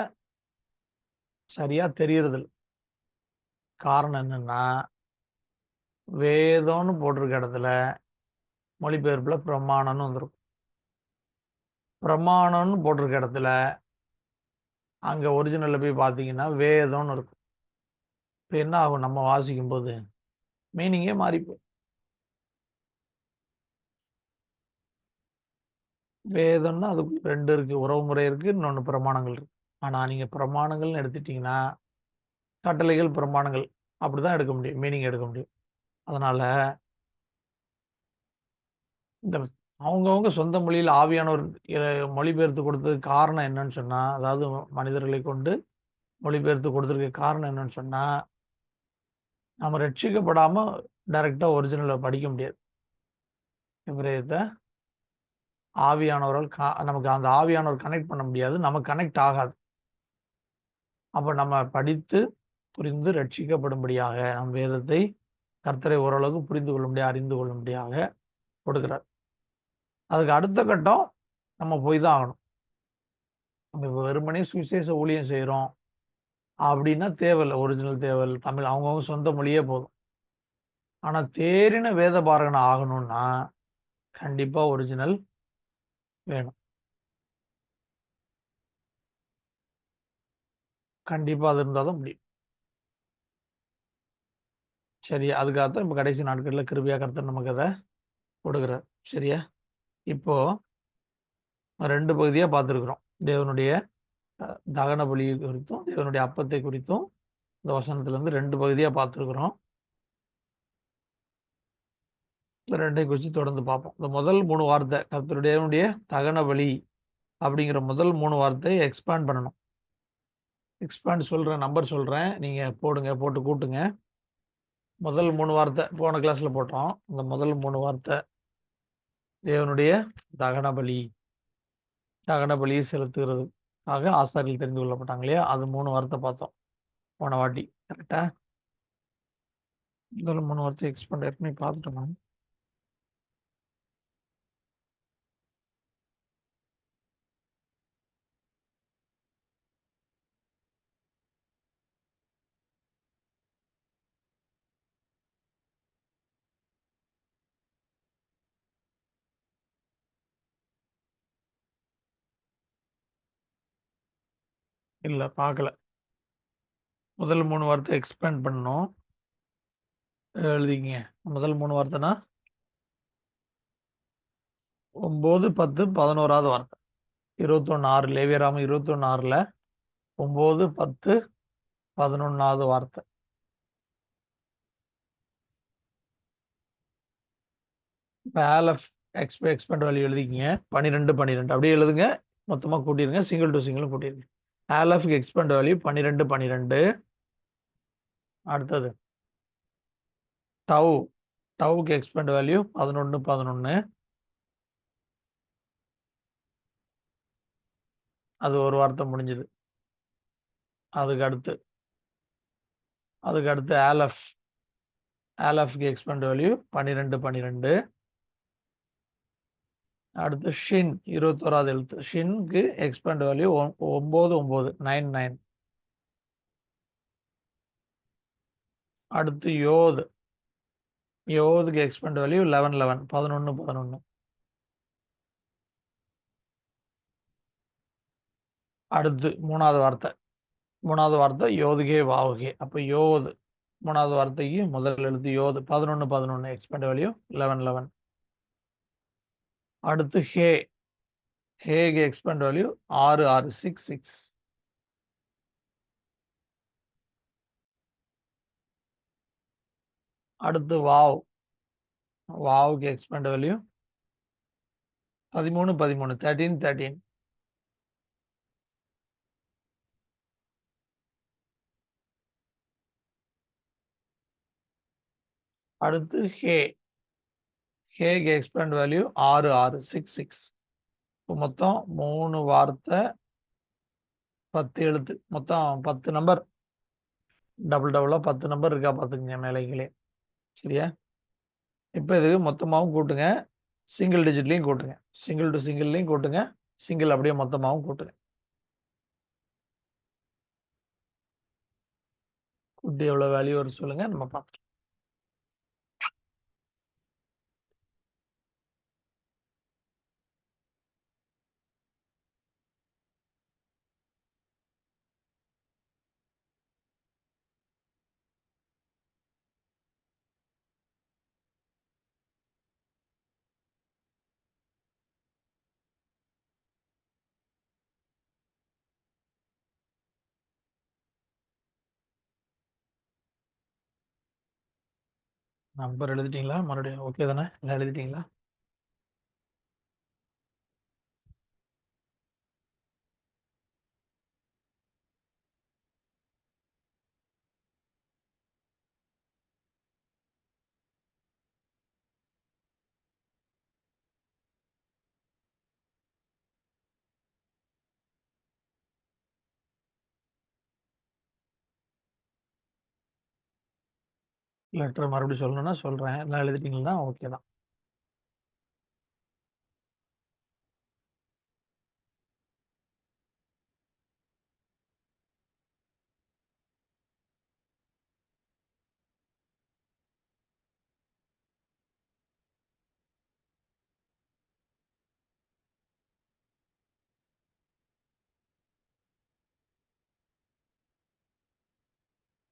சரியா தெரியறதில்ல. காரணம் என்னன்னா, வேதம்னு போட்டிருக்க இடத்துல மொழிபெயர்ப்புல பிரமாணம்னு வந்திருக்கும். பிரமாணம்னு போட்டிருக்க இடத்துல அங்க ஒரிஜினல்ல போய் பார்த்தீங்கன்னா வேதம்னு இருக்கும். இப்ப என்ன ஆகும்? நம்ம வாசிக்கும் போது மீனிங்கே மாறிப்போம். வேதம்னா அதுக்கு 2 இருக்கு. உறவுமுறை இருக்கு, இன்னொன்னு பிரமாணங்கள் இருக்கு. ஆனா நீங்க பிரமாணங்கள்னு எடுத்துட்டீங்கன்னா கட்டளைகள், பிரமாணங்கள் அப்படிதான் எடுக்க முடியும், மீனிங் எடுக்க முடியும். அதனால இந்த அவங்கவங்க சொந்த மொழியில் ஆவியானவர் மொழிபெயர்த்து கொடுத்ததுக்கு காரணம் என்னன்னு சொன்னா, அதாவது மனிதர்களை கொண்டு மொழிபெயர்த்து கொடுத்ததுக்கு காரணம் என்னன்னு சொன்னா, நம்ம ரட்சிக்கப்படாம டைரக்டா ஒரிஜினலை படிக்க முடியாது. எபிரேயத்தை ஆவியானவரால் நமக்கு அந்த ஆவியானவர் கனெக்ட் பண்ண முடியாது. நமக்கு கனெக்ட் ஆகாது. அப்ப நம்ம படித்து புரிந்து ரட்சிக்கப்படும்படியாக நம் வேதத்தை கர்த்தரை ஓரளவுக்கு புரிந்து கொள்ளும்படியாக அறிந்து கொள்ளும்படியாக கொடுக்கிறார். அதுக்கு அடுத்த கட்டம் நம்ம போய் தான் ஆகணும். நம்ம இப்போ வெறுமனே சுவிசேஷ ஊழியம் செய்கிறோம் அப்படின்னா தேவையில்லை. ஒரிஜினல் தேவையில்லை. தமிழ் அவங்கவுங்க சொந்த மொழியே போதும். ஆனால் தேறின வேத பாரகனை ஆகணும்னா கண்டிப்பாக ஒரிஜினல் வேணும். கண்டிப்பாக அது இருந்தால் தான் முடியும். சரியா? அதுக்காகத்தான் இப்போ கடைசி நாட்களில் கிருபையா கர்த்தர் நமக்கு அதை கொடுக்குறார். சரியா? இப்போ 2 பகுதியாக பார்த்துருக்குறோம். தேவனுடைய தகன பலி குறித்தும் தேவனுடைய அப்பத்தை குறித்தும் இந்த வசனத்திலிருந்து 2 பகுதியாக பார்த்துருக்குறோம். இந்த 2ஐயும் குறித்து தொடர்ந்து பார்ப்போம். இந்த முதல் 3 வார்த்தை கர்த்தருடைய தகன பலி அப்படிங்கிற முதல் 3 வார்த்தையை எக்ஸ்பேண்ட் பண்ணணும். எக்ஸ்பேண்ட் சொல்கிறேன், நம்பர் சொல்கிறேன், நீங்கள் போடுங்க, போட்டு கூட்டுங்க. முதல் 3 வார்த்தை போன கிளாஸில் போட்டோம். இந்த முதல் 3 வார்த்தை தேவனுடைய தகன பலி. தகன பலியை செலுத்துகிறதுக்காக ஆசாரியர்கள் தெரிந்து கொள்ளப்பட்டாங்க இல்லையா? அது 3 வார்த்தை பார்த்தோம் போன வாட்டி. கரெக்டா? முதல் 3 வார்த்தை எக்ஸ்பேண்ட் ஏற்கனவே பார்த்துட்டோம் நான். இல்லை பார்க்கல. முதல் 3 வார்த்தை எக்ஸ்பேண்ட் பண்ணணும். எழுதிக்கிங்க. முதல் 3 வார்த்தைனா 9, 10, 11வது வார்த்தை. 21:6 லேவியராமம் 21:6ல் 9, 10, 11வது வார்த்தை. இப்போ ஆல்எஃப் எக்ஸ்பெண்ட் வேல்யூ எழுதிக்கிங்க. 12, 12 அப்படியே எழுதுங்க. மொத்தமாக கூட்டிடுங்க. சிங்கிள் டு சிங்கிள் கூட்டிடுங்க. ஆல்எஃப்க்கு எக்ஸ்பெண்ட் வேல்யூ 12, 12. அடுத்தது டவுக்கு எக்ஸ்பெண்ட் வேல்யூ 11, 11. அது ஒரு வார்த்தை முடிஞ்சது. அதுக்கு அடுத்து ஆல்எஃப்க்கு எக்ஸ்பெண்ட் வேல்யூ 12, 12. அடுத்து ஷின் 21வது எழுத்து. ஷின்க்கு எக்ஸ்பெண்ட் வேல்யூ 9, 9 9, 9. அடுத்து யோதுக்கு எக்ஸ்பெண்ட் வேல்யூ 11, 11 11, 11. அடுத்து மூணாவது வார்த்தை யோதுகே வாவுகே. அப்போ யோது 3வது வார்த்தைக்கு முதல் எழுத்து யோது 11, 11 எக்ஸ்பெண்ட் வேல்யூ 11, 11. அடுத்து ஹேக்கு எக்ஸ்பெண்ட் வேல்யூ 6, 6 6, 6. அடுத்து வாவுக்கு எக்ஸ்பெண்ட் வேல்யூ 13, 13 13, 13. அடுத்து ஹேக்கு எக்ஸ்பெண்ட் வேல்யூ 6, 6 6, 6. இப்போ மொத்தம் 3 வார்த்தை 10 எழுத்து. மொத்தம் 10 நம்பர். டபுளாக 10 நம்பர் இருக்கா பார்த்துக்குங்க மேலைகளே. சரியா? இப்போ இதுக்கு மொத்தமாகவும் கூட்டுங்க, சிங்கிள் டிஜிட்லையும் கூட்டுங்க. சிங்கிள் டு சிங்கிள்லையும் கூட்டுங்க, சிங்கிள் அப்படியே மொத்தமாகவும் கூட்டுங்க. கூட்டி எவ்வளோ வேல்யூ வரும் சொல்லுங்கள், நம்ம பார்த்துக்கலாம். நம்பர் எழுதிட்டீங்களா? மறுபடியும் ஓகே தானே? எல்லாம் எழுதிட்டீங்களா? லெட்டர் மறுபடியும் சொல்லணும்னா சொல்றேன். எல்லாம் எழுதிட்டீங்கன்னா ஓகே தான்.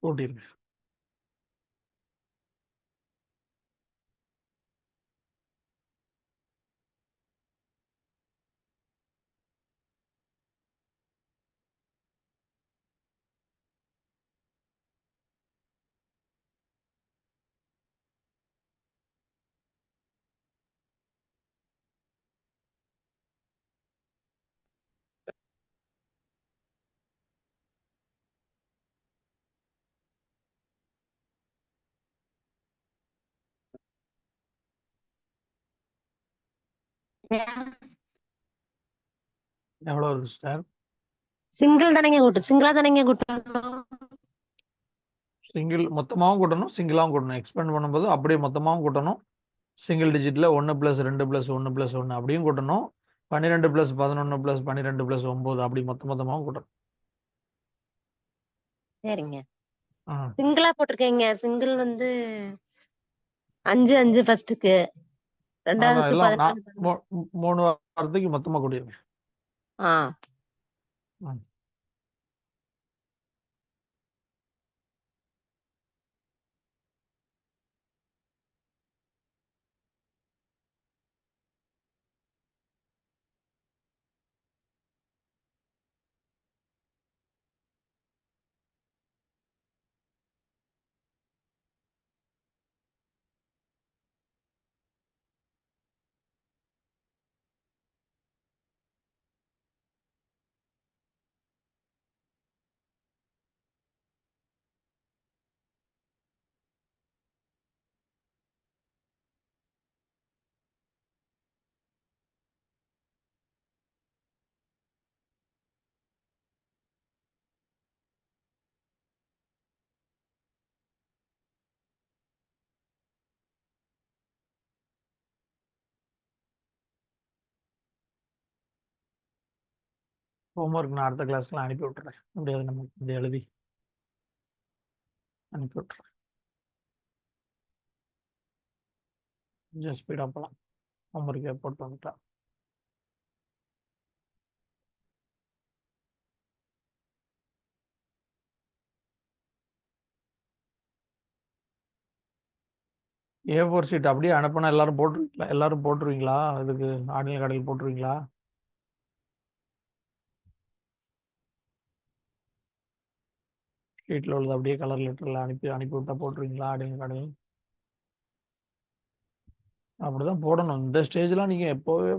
கூட்டிருங்க. எவ்வளவு வருது சிஸ்டர்? சிங்கிள் தானேங்க கூட்டம், சிங்கிளா தானேங்க கூட்டணும். சிங்கிள் மொத்தமாவும் கூட்டணும், சிங்கிளாவும் கூட்டணும். எக்ஸ்பேண்ட் பண்ணும்போது அப்படியே மொத்தமாவும் கூட்டணும். சிங்கிள் டிஜிட்ல 1+2+1+1 அப்படியும் கூட்டணும். 12+11+12+9 அப்படி மொத்தமாவும் கூட்டணும். சரிங்க, ஆ. சிங்கிளா போட்டிருக்கீங்க. சிங்கிள் வந்து 5 ஃபர்ஸ்ட்டுக்கு, அதான் ரெண்டாவதுக்கு எல்லாம் 14. 3 வாரத்துக்கு மொத்தமா கூட்டிருங்க. ஆ ம். ஹோம்ஒர்க் நான் அடுத்த கிளாஸ்க்குலாம் அனுப்பி விட்டுறேன். அப்படியாவது நம்ம இது எழுதி அனுப்பி விட்டுறேன். கொஞ்சம் ஸ்பீடாக போகலாம். ஹோம்ஒர்க்கே போட்டு வந்துட்டா. A4 ஷீட் அப்படியே அனுப்புனா எல்லாரும் போட்டுருவீங்களா? இதுக்கு ஆன்லைன் கடையில் போட்டுருவீங்களா? ஷீட்டில் உள்ளது அப்படியே கலர் லெட்டரில் அனுப்பி விட்டா போட்டுருவீங்களா ஆன்லைன் கடையில்? அப்படிதான் போடணும். இந்த ஸ்டேஜ்லாம் நீங்கள் எப்போவே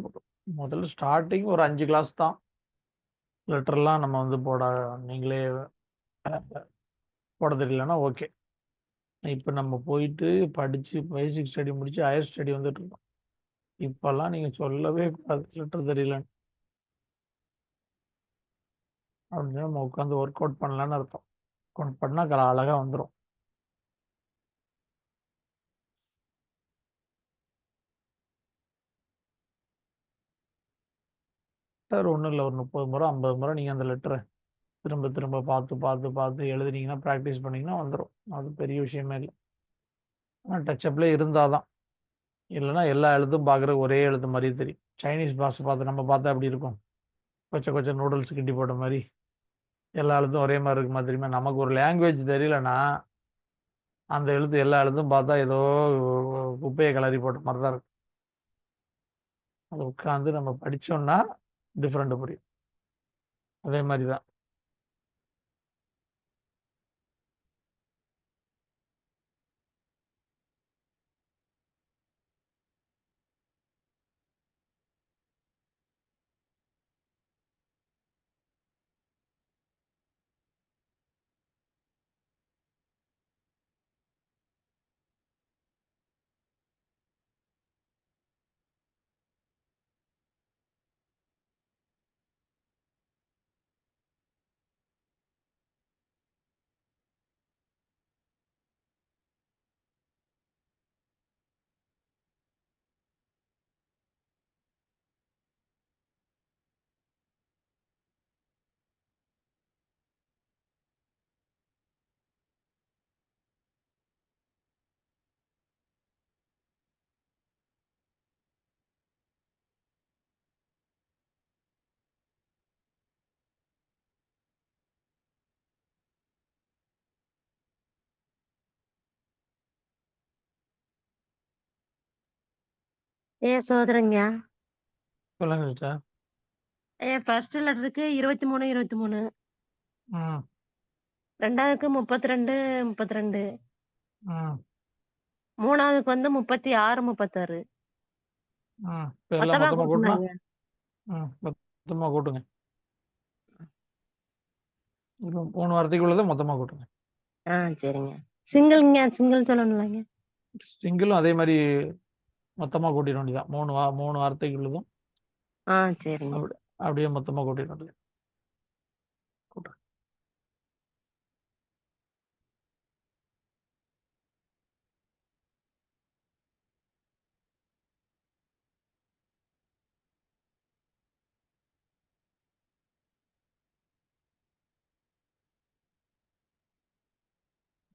முதல்ல ஸ்டார்டிங் ஒரு 5 கிளாஸ் தான். லெட்டர்லாம் நம்ம வந்து நீங்களே போட தெரியலன்னா ஓகே. இப்போ நம்ம போயிட்டு படித்து பேசிக் ஸ்டடி முடித்து ஹையர் ஸ்டடி வந்துட்டு இருக்கோம். இப்போல்லாம் நீங்கள் சொல்லவே கூடாது லெட்டர் தெரியலன்னு. அப்படின்னு நம்ம உட்காந்து ஒர்க் அவுட் பண்ணலான்னு அர்த்தம். ஒர்க் அவுட் பண்ணால் அழகாக வந்துடும். லெட்டர் ஒன்றும் இல்லை, ஒரு 30 முறை 50 முறை நீங்கள் அந்த லெட்டரை திரும்ப திரும்ப பார்த்து பார்த்து பார்த்து எழுதுனீங்கன்னா ப்ராக்டிஸ் பண்ணிங்கன்னா வந்துடும். அது பெரிய விஷயமே இல்லை. ஆனால் டச்சப்லேயே இருந்தால் தான். இல்லைன்னா எல்லா எழுத்தும் பார்க்குற ஒரே எழுத்து மாதிரி தெரியும். சைனீஸ் பாஷை பார்த்து நம்ம பார்த்தா எப்படி இருக்கும்? கொஞ்சம் நூடுல்ஸ் கிண்டி போட்ட மாதிரி எல்லா எழுத்தும் ஒரே மாதிரி இருக்குமா தெரியுமா? நமக்கு ஒரு லாங்குவேஜ் தெரியலன்னா அந்த எழுத்து எல்லா எழுத்தும் பார்த்தா ஏதோ குப்பையை கிளறி போட்ட மாதிரி தான் இருக்கும். அதை உட்காந்து நம்ம படித்தோம்னா டிஃப்ரெண்ட் புரியும். அதே மாதிரி தான். சோதரங்க. சொல்லுங்க சிஸ்டர். ஃபர்ஸ்ட் லெட்டருக்கு 23, 23. ம். 2வதுக்கு 32, 32. ம். 3வதுக்கு வந்து 36, 36. ம். இப்ப எல்லாம் மொத்தமா மொத்தமா கூட்டினா கூட்டணுங்க. மொத்தமா கூட்டுங்க. 3 வார்த்தைக்கு உள்ளதை மொத்தமா கூட்டுங்க. சரிங்க. சிங்கிள்ங்க, சிங்கிள் சொல்லணும்லங்க. சிங்கிளும் அதே மாதிரி மொத்தமா கூட்டிட வேண்டியதான். 3 வார்த்தைக்கு உள்ளதும் சரிங்க. அப்படியே மொத்தமா கூட்டிட வேண்டியது. கூட்டுங்க.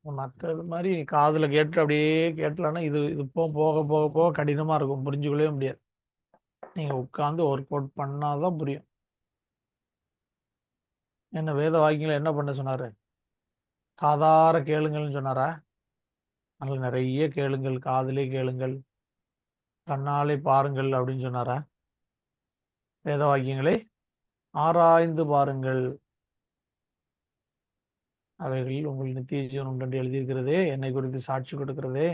மற்றது மாதிரி காதுல கேட்டு அப்படியே கேட்டலான்னா இது போக போக போக கடினமா இருக்கும், புரிஞ்சுக்கொள்ளவே முடியாது. நீங்க உட்கார்ந்து ஒர்க் அவுட் பண்ணாதான் புரியும். என்ன வேத வாக்கியங்களை என்ன பண்ண சொன்னாரு? காதார கேளுங்கள்னு சொன்னாரா? அதனால நிறைய கேளுங்கள், காதிலே கேளுங்கள், கண்ணாலே பாருங்கள் அப்படின்னு சொன்னாரா? வேத வாக்கியங்களை ஆராய்ந்து பாருங்கள், அவைகளில் உங்கள் நித்திய ஜீவன் உண்டு என்று எழுதியிருக்கிறதே, என்னை குறித்து சாட்சி கொடுக்கிறதே.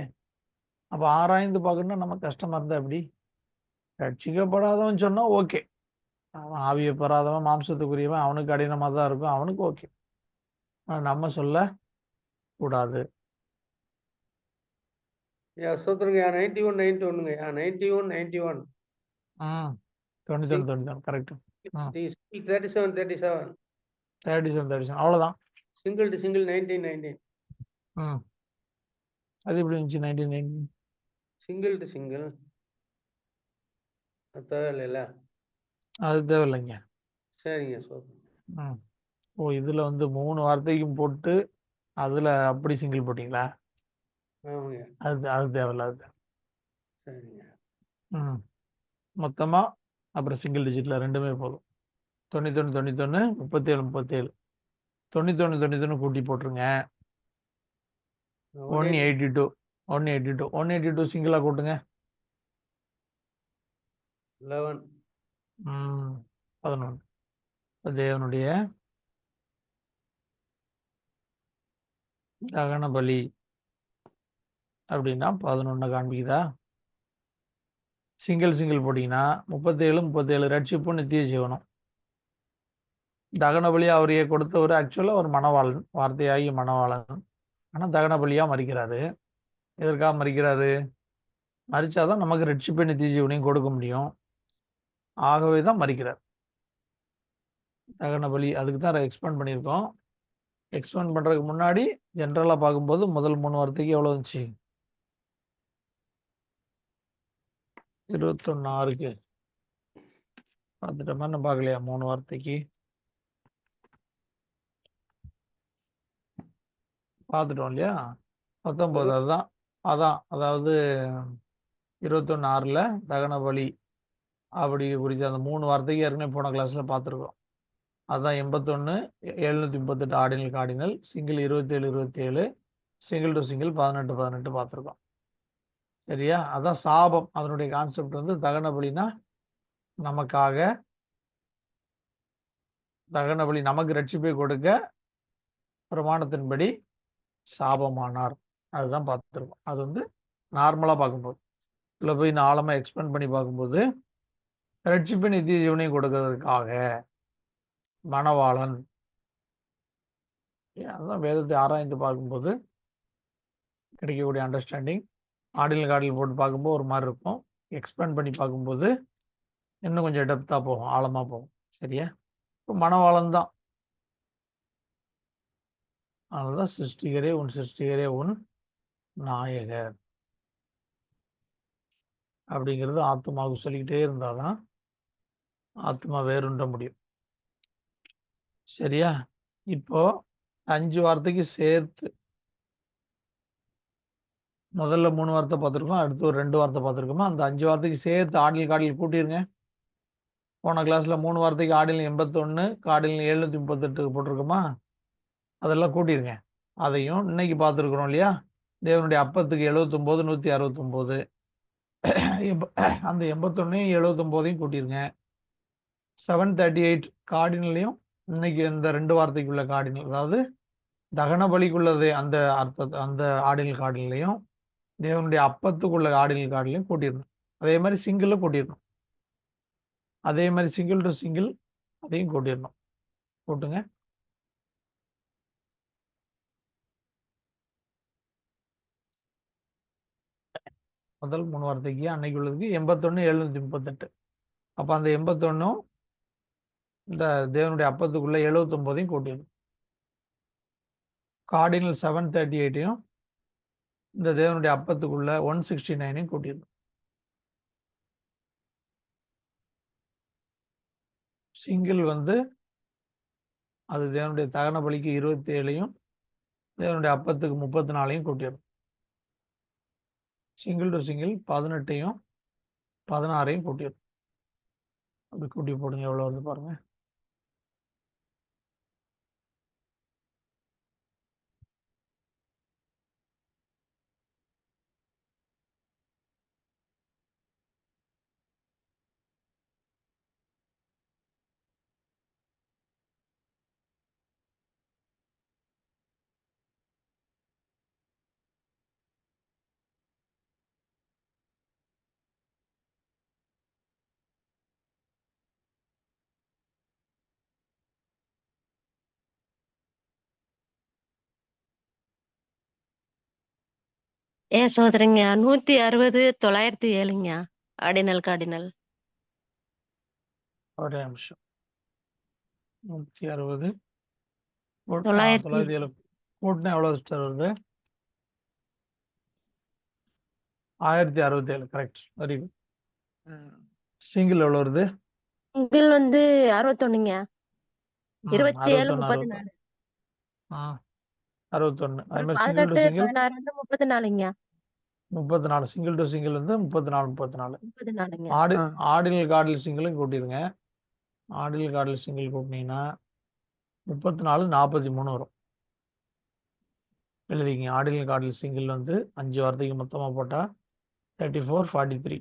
அப்ப ஆராய்ந்து பார்க்கணும்னா நம்ம கஷ்டமா இருந்தா எப்படி? ரட்சிக்கப்படாதவன் சொன்னா ஓகே, அவன் ஆவியை பெறாதவன், மாம்சத்துக்குரியவன், அவனுக்கு கடினமா தான் இருக்கும், அவனுக்கு ஓகே. நம்ம சொல்ல கூடாது. சூத்திரங்கய்யா 91, 91ங்கய்யா 91, 91. 91, 91 கரெக்ட். 37, 37. 37, 37 அவ்வளவுதான். Single to single 19, 19. அது எப்படி இருந்துச்சு? 19, சிங்கிள் டு சிங்கிள் தேவையில்லைல்ல. அது தேவையில்லைங்க. சரிங்க சூத்திரம். ஓ, இதுல வந்து 3 வார்த்தைக்கும் போட்டு அதுல அப்படி சிங்கிள் போட்டீங்களா? ஆமாங்க. அது தேவையில்ல. அது சரிங்க. மொத்தமா அப்புறம் சிங்கிள் டிஜிட்ல ரெண்டுமே போதும். 91, 91, 37, 37. 91, 91 கூட்டி போட்டுருங்க. 182, 182, 182 சிங்கிளா கூட்டுங்க. 11. 11. தேவனுடைய தகன பலி அப்படின்னா 11 காண்பிக்குதா? சிங்கிள் போட்டீங்கன்னா 37, 37 ரட்சிப்பு நித்திய ஜீவனம். தகன பலியா அவரையே கொடுத்தவர் ஆக்சுவலா ஒரு மணவாளன், வார்த்தையாகி மணவாளன். ஆனா தகன பலியா மறிக்கிறாரு. எதற்காக மறிக்கிறாரு? மறிச்சாதான் நமக்கு ரட்சிப்பு நித்திய ஜீவனையும் கொடுக்க முடியும். ஆகவே தான் மறிக்கிறார். தகன பலி அதுக்கு தான் எக்ஸ்பேண்ட் பண்ணியிருக்கோம். எக்ஸ்பேண்ட் பண்றதுக்கு முன்னாடி ஜென்ரலா பார்க்கும்போது முதல் 3 வார்த்தைக்கு எவ்வளவு இருந்துச்சு? 21 பார்த்துட்ட மாதிரி நம்ம பார்க்கலையா? 3 வார்த்தைக்கு பார்த்துட்டோம் இல்லையா? 19 அதான் அதாவது 21:6 தகன பலி அப்படி குறித்து அந்த 3 வார்த்தைக்கு ஏற்கனவே போன கிளாஸ்ல பார்த்துருக்கோம். அதான் 81, 738 ordinal single 27, 27, single to single 18, 18 பார்த்துருக்கோம். சரியா? அதான் சாபம். அதனுடைய கான்செப்ட் வந்து தகன பலினா நமக்காக தகன பலி நமக்கு ரட்சிப்பை கொடுக்க பிரமாணத்தின்படி சாபமானார். அதுதான் பார்த்துருக்கோம். அது வந்து நார்மலா பார்க்கும்போது இதுல போய் நான் ஆழமா எக்ஸ்பெண்ட் பண்ணி பார்க்கும்போது ரட்சிப்பு நித்திய ஜீவனை கொடுக்கறதுக்காக மணவாளன். அதுதான் வேதத்தை ஆராய்ந்து பார்க்கும்போது கிடைக்கக்கூடிய அண்டர்ஸ்டாண்டிங். ஆடில் போட்டு பார்க்கும்போது ஒரு மாதிரி இருக்கும். எக்ஸ்பேண்ட் பண்ணி பார்க்கும்போது இன்னும் கொஞ்சம் டெப்தா போகும், ஆழமா போகும். சரியா? இப்போ மணவாளன் தான். அதுதான் சிருஷ்டிகரே உன் நாயகர் அப்படிங்கிறது ஆத்மாவுக்கு சொல்லிக்கிட்டே இருந்தாதான் ஆத்மா வேறுண்ட முடியும். சரியா? இப்போ 5 வார்த்தைக்கு சேர்த்து முதல்ல 3 வார்த்தை பார்த்துருக்கோம், அடுத்து ஒரு 2 வார்த்தை பார்த்துருக்கோமா? அந்த 5 வார்த்தைக்கு சேர்த்து ஆடில் கூட்டிருங்க. போன கிளாஸ்ல 3 வார்த்தைக்கு ஆடில் 81, காடில் 738 போட்டிருக்கோமா? அதெல்லாம் கூட்டிருங்க. அதையும் இன்னைக்கு பார்த்துருக்குறோம் இல்லையா? தேவனுடைய அப்பத்துக்கு 79, 169, அந்த 81 79 கூட்டிருங்க. 738 கார்டினலையும் இன்னைக்கு இந்த 2 வாரத்துக்குள்ள கார்டினல், அதாவது தகன பலிக்குள்ளது அந்த அந்த ஆர்டினல் கார்டினலையும் தேவனுடைய அப்பத்துக்குள்ள ஆர்டினல் கார்டிலையும் கூட்டிடணும். அதே மாதிரி சிங்கிள் கூட்டிடணும். அதே மாதிரி சிங்கிள் டு சிங்கிள் அதையும் கூட்டிடணும். கூட்டுங்க. முதல் 3 வார்த்தைக்கு அன்னைக்கு உள்ளதுக்கு 81 738. அப்ப அந்த 81 இந்த தேவனுடைய அப்பத்துக்குள்ள 79 கூட்டிடணும். கார்டினல் 738 இந்த தேவனுடைய அப்பத்துக்குள்ள 169 கூட்டிடணும். சிங்கிள் அது தேவனுடைய தகன பலிக்கு 27 தேவனுடைய அப்பத்துக்கு 34 கூட்டிடணும். சிங்கிள் டு சிங்கிள் 18 16 கூட்டிடணும். அப்படி கூட்டி போடுங்க. எவ்வளவு வருது பாருங்க. சோதரிங்க 160 907ங்க ஆர்டினல் கார்டினல். ஒரே நிமிஷம். 160 907 907 கூட்டினா எவ்வளவு சிஸ்டர் வருது? 1067. கரெக்ட். Very good. சிங்கிள் எவ்வளவு வருது? சிங்கிள் 61ங்க 27 61 34. 61. அதே அப்புறம் மாதிரி சிங்கிள் டு 18 சிங்கிள் 16 34ங்க 34. Single to single 34 34. 34ங்க. ஆர்டினல் கார்டில் சிங்கிளும் கூட்டிருங்க. ஆர்டினல் கார்டில் சிங்கிள் கூட்டினீங்கன்னா 34 43 வரும். எழுதிங்க. ஆர்டினல் கார்டில் சிங்கிள் 5 வார்த்தைக்கு மொத்தமா போட்டா 34 43.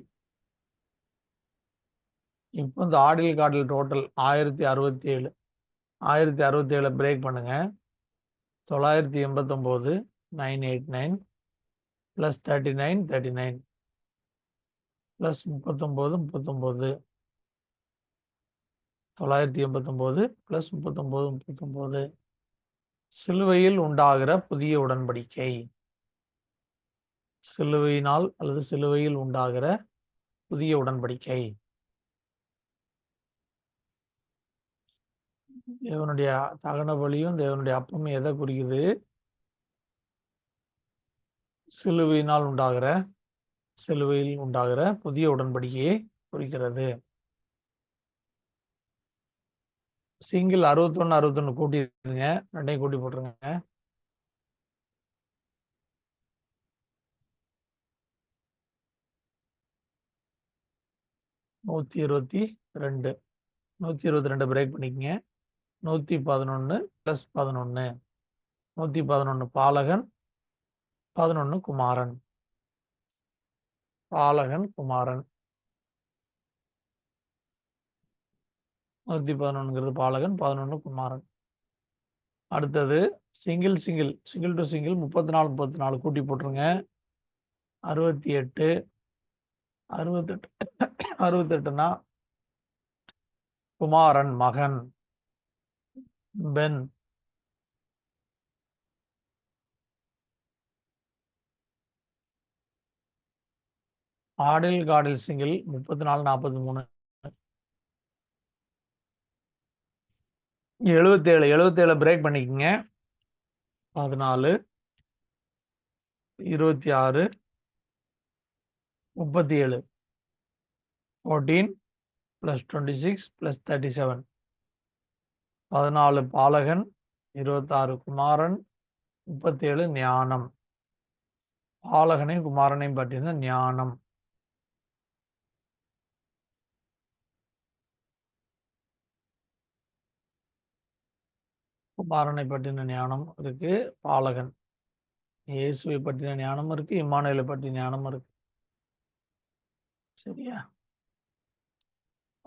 இப்போ இந்த ஆர்டினல் கார்டில் டோட்டல் 1067. 1067 பிரேக் பண்ணுங்க. 989 989 ப்ளஸ் 39 39 ப்ளஸ் 39 39 989 ப்ளஸ் 39 39 சிலுவையில் உண்டாகிற புதிய உடன்படிக்கை. சிலுவையினால் அல்லது சிலுவையில் உண்டாகிற புதிய உடன்படிக்கை. தேவனுடைய தகன பலியும் தேவனுடைய அப்பமும் எதை குறிக்குது? சிலுவையில் உண்டாகிற புதிய உடன்படிக்கையை குறிக்கிறது. சிங்கிள் 61 61 கூட்டிடுங்க. ரெண்டையும் கூட்டி போட்டுருங்க. நூத்தி 122 பிரேக் பண்ணிக்கங்க. 111 + 11 111 பாலகன் 11 குமாரன். பாலகன் குமாரன் 111 பாலகன் 11 குமாரன். அடுத்தது சிங்கிள் டு சிங்கிள் 34 34 கூட்டி போட்டுருங்க. 68 68னா குமாரன் மகன் பென். ஆர்டினல் கார்டில் சிங்கிள் 34 43 77 பிரேக் பண்ணிக்கங்க. 14 26 37 14 + 26 + 37 14 பாலகன் 26 குமாரன் 37 ஞானம். பாலகனையும் குமாரனையும் பற்றின ஞானம். குமாரனை பற்றின ஞானம் இருக்கு. பாலகன் இயேசுவை பற்றின ஞானம் இருக்கு. இம்மானுவேலை பற்றின ஞானம் இருக்கு. சரியா?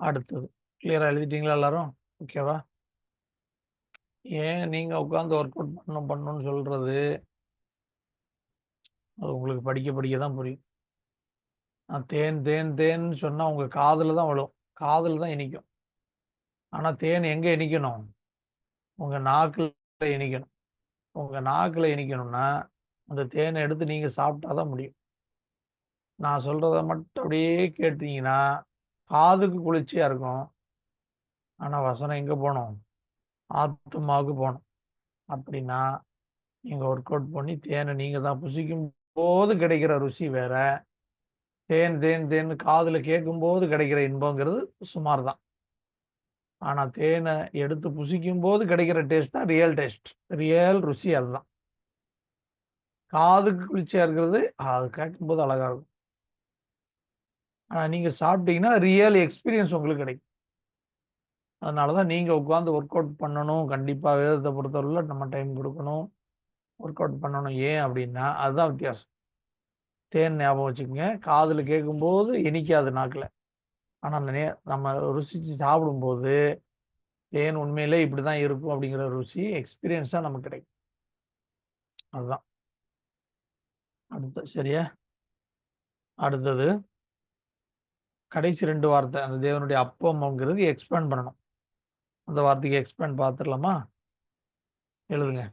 அடுத்தது கிளியரா எழுதிட்டீங்களா எல்லாரும்? ஓகேவா? ஏன் நீங்க உட்காந்து ஒர்க் அவுட் பண்ணணும்னு சொல்றது, அது உங்களுக்கு படிக்க படிக்க தான் புரியும். நான் தேன் தேன் தேன்னு சொன்னா உங்க காதுல தான் விழும், காதுல தான் இனிக்கும். ஆனா தேன் எங்க இனிக்கணும்? உங்க நாக்குல இனிக்கணும். உங்க நாக்குல இனிக்கணும்னா அந்த தேனை எடுத்து நீங்க சாப்பிட்டா தான் முடியும். நான் சொல்றத மட்டும் அப்படியே கேட்டீங்கன்னா காதுக்கு குளிர்ச்சியா இருக்கும். ஆனா வசனம் எங்க போகணும்? ஆத்துமாவுக்கு போகணும். அப்படின்னா நீங்க ஒர்க் அவுட் பண்ணி தேனை நீங்க தான் புசிக்கும் போது கிடைக்கிற ருசி வேற, தேன் தேன் தேன் காதுல கேட்கும்போது கிடைக்கிற இன்பங்கிறது சுமார் தான். ஆனா தேனை எடுத்து புசிக்கும் போது கிடைக்கிற டேஸ்ட் தான் ரியல் டேஸ்ட், ரியல் ருசி அதுதான். காதுக்கு குளிர்ச்சியா இருக்கிறது அது கேட்கும்போது அழகா இருக்கும். ஆனா நீங்க சாப்பிட்டீங்கன்னா ரியல் எக்ஸ்பீரியன்ஸ் உங்களுக்கு கிடைக்கும். அதனால தான் நீங்க உட்கார்ந்து ஒர்க் அவுட் பண்ணணும். கண்டிப்பா வேதத்தை பொறுத்தவரையில நம்ம டைம் கொடுக்கணும். ஒர்க் அவுட் பண்ணணும். ஏன் அப்படின்னா அதுதான் வித்தியாசம். தேன் ஞாபகம் வச்சுக்கங்க. காதுல கேட்கும்போது இனிக்காது நாக்குல. ஆனா நம்ம ருசிச்சு சாப்பிடும்போது தேன் உண்மையிலே இப்படிதான் இருக்கும் அப்படிங்கிற ருசி எக்ஸ்பீரியன்ஸா நமக்கு கிடைக்கும். அதுதான். சரியா? அடுத்தது கடைசி 2 வார்த்தை அந்த தேவனுடைய அப்பம்ங்கிறது எக்ஸ்பேண்ட் பண்ணணும். அந்த வார்த்தைக்கு எக்ஸ்பேண்ட் பார்த்துடலாமா? எழுதுங்க.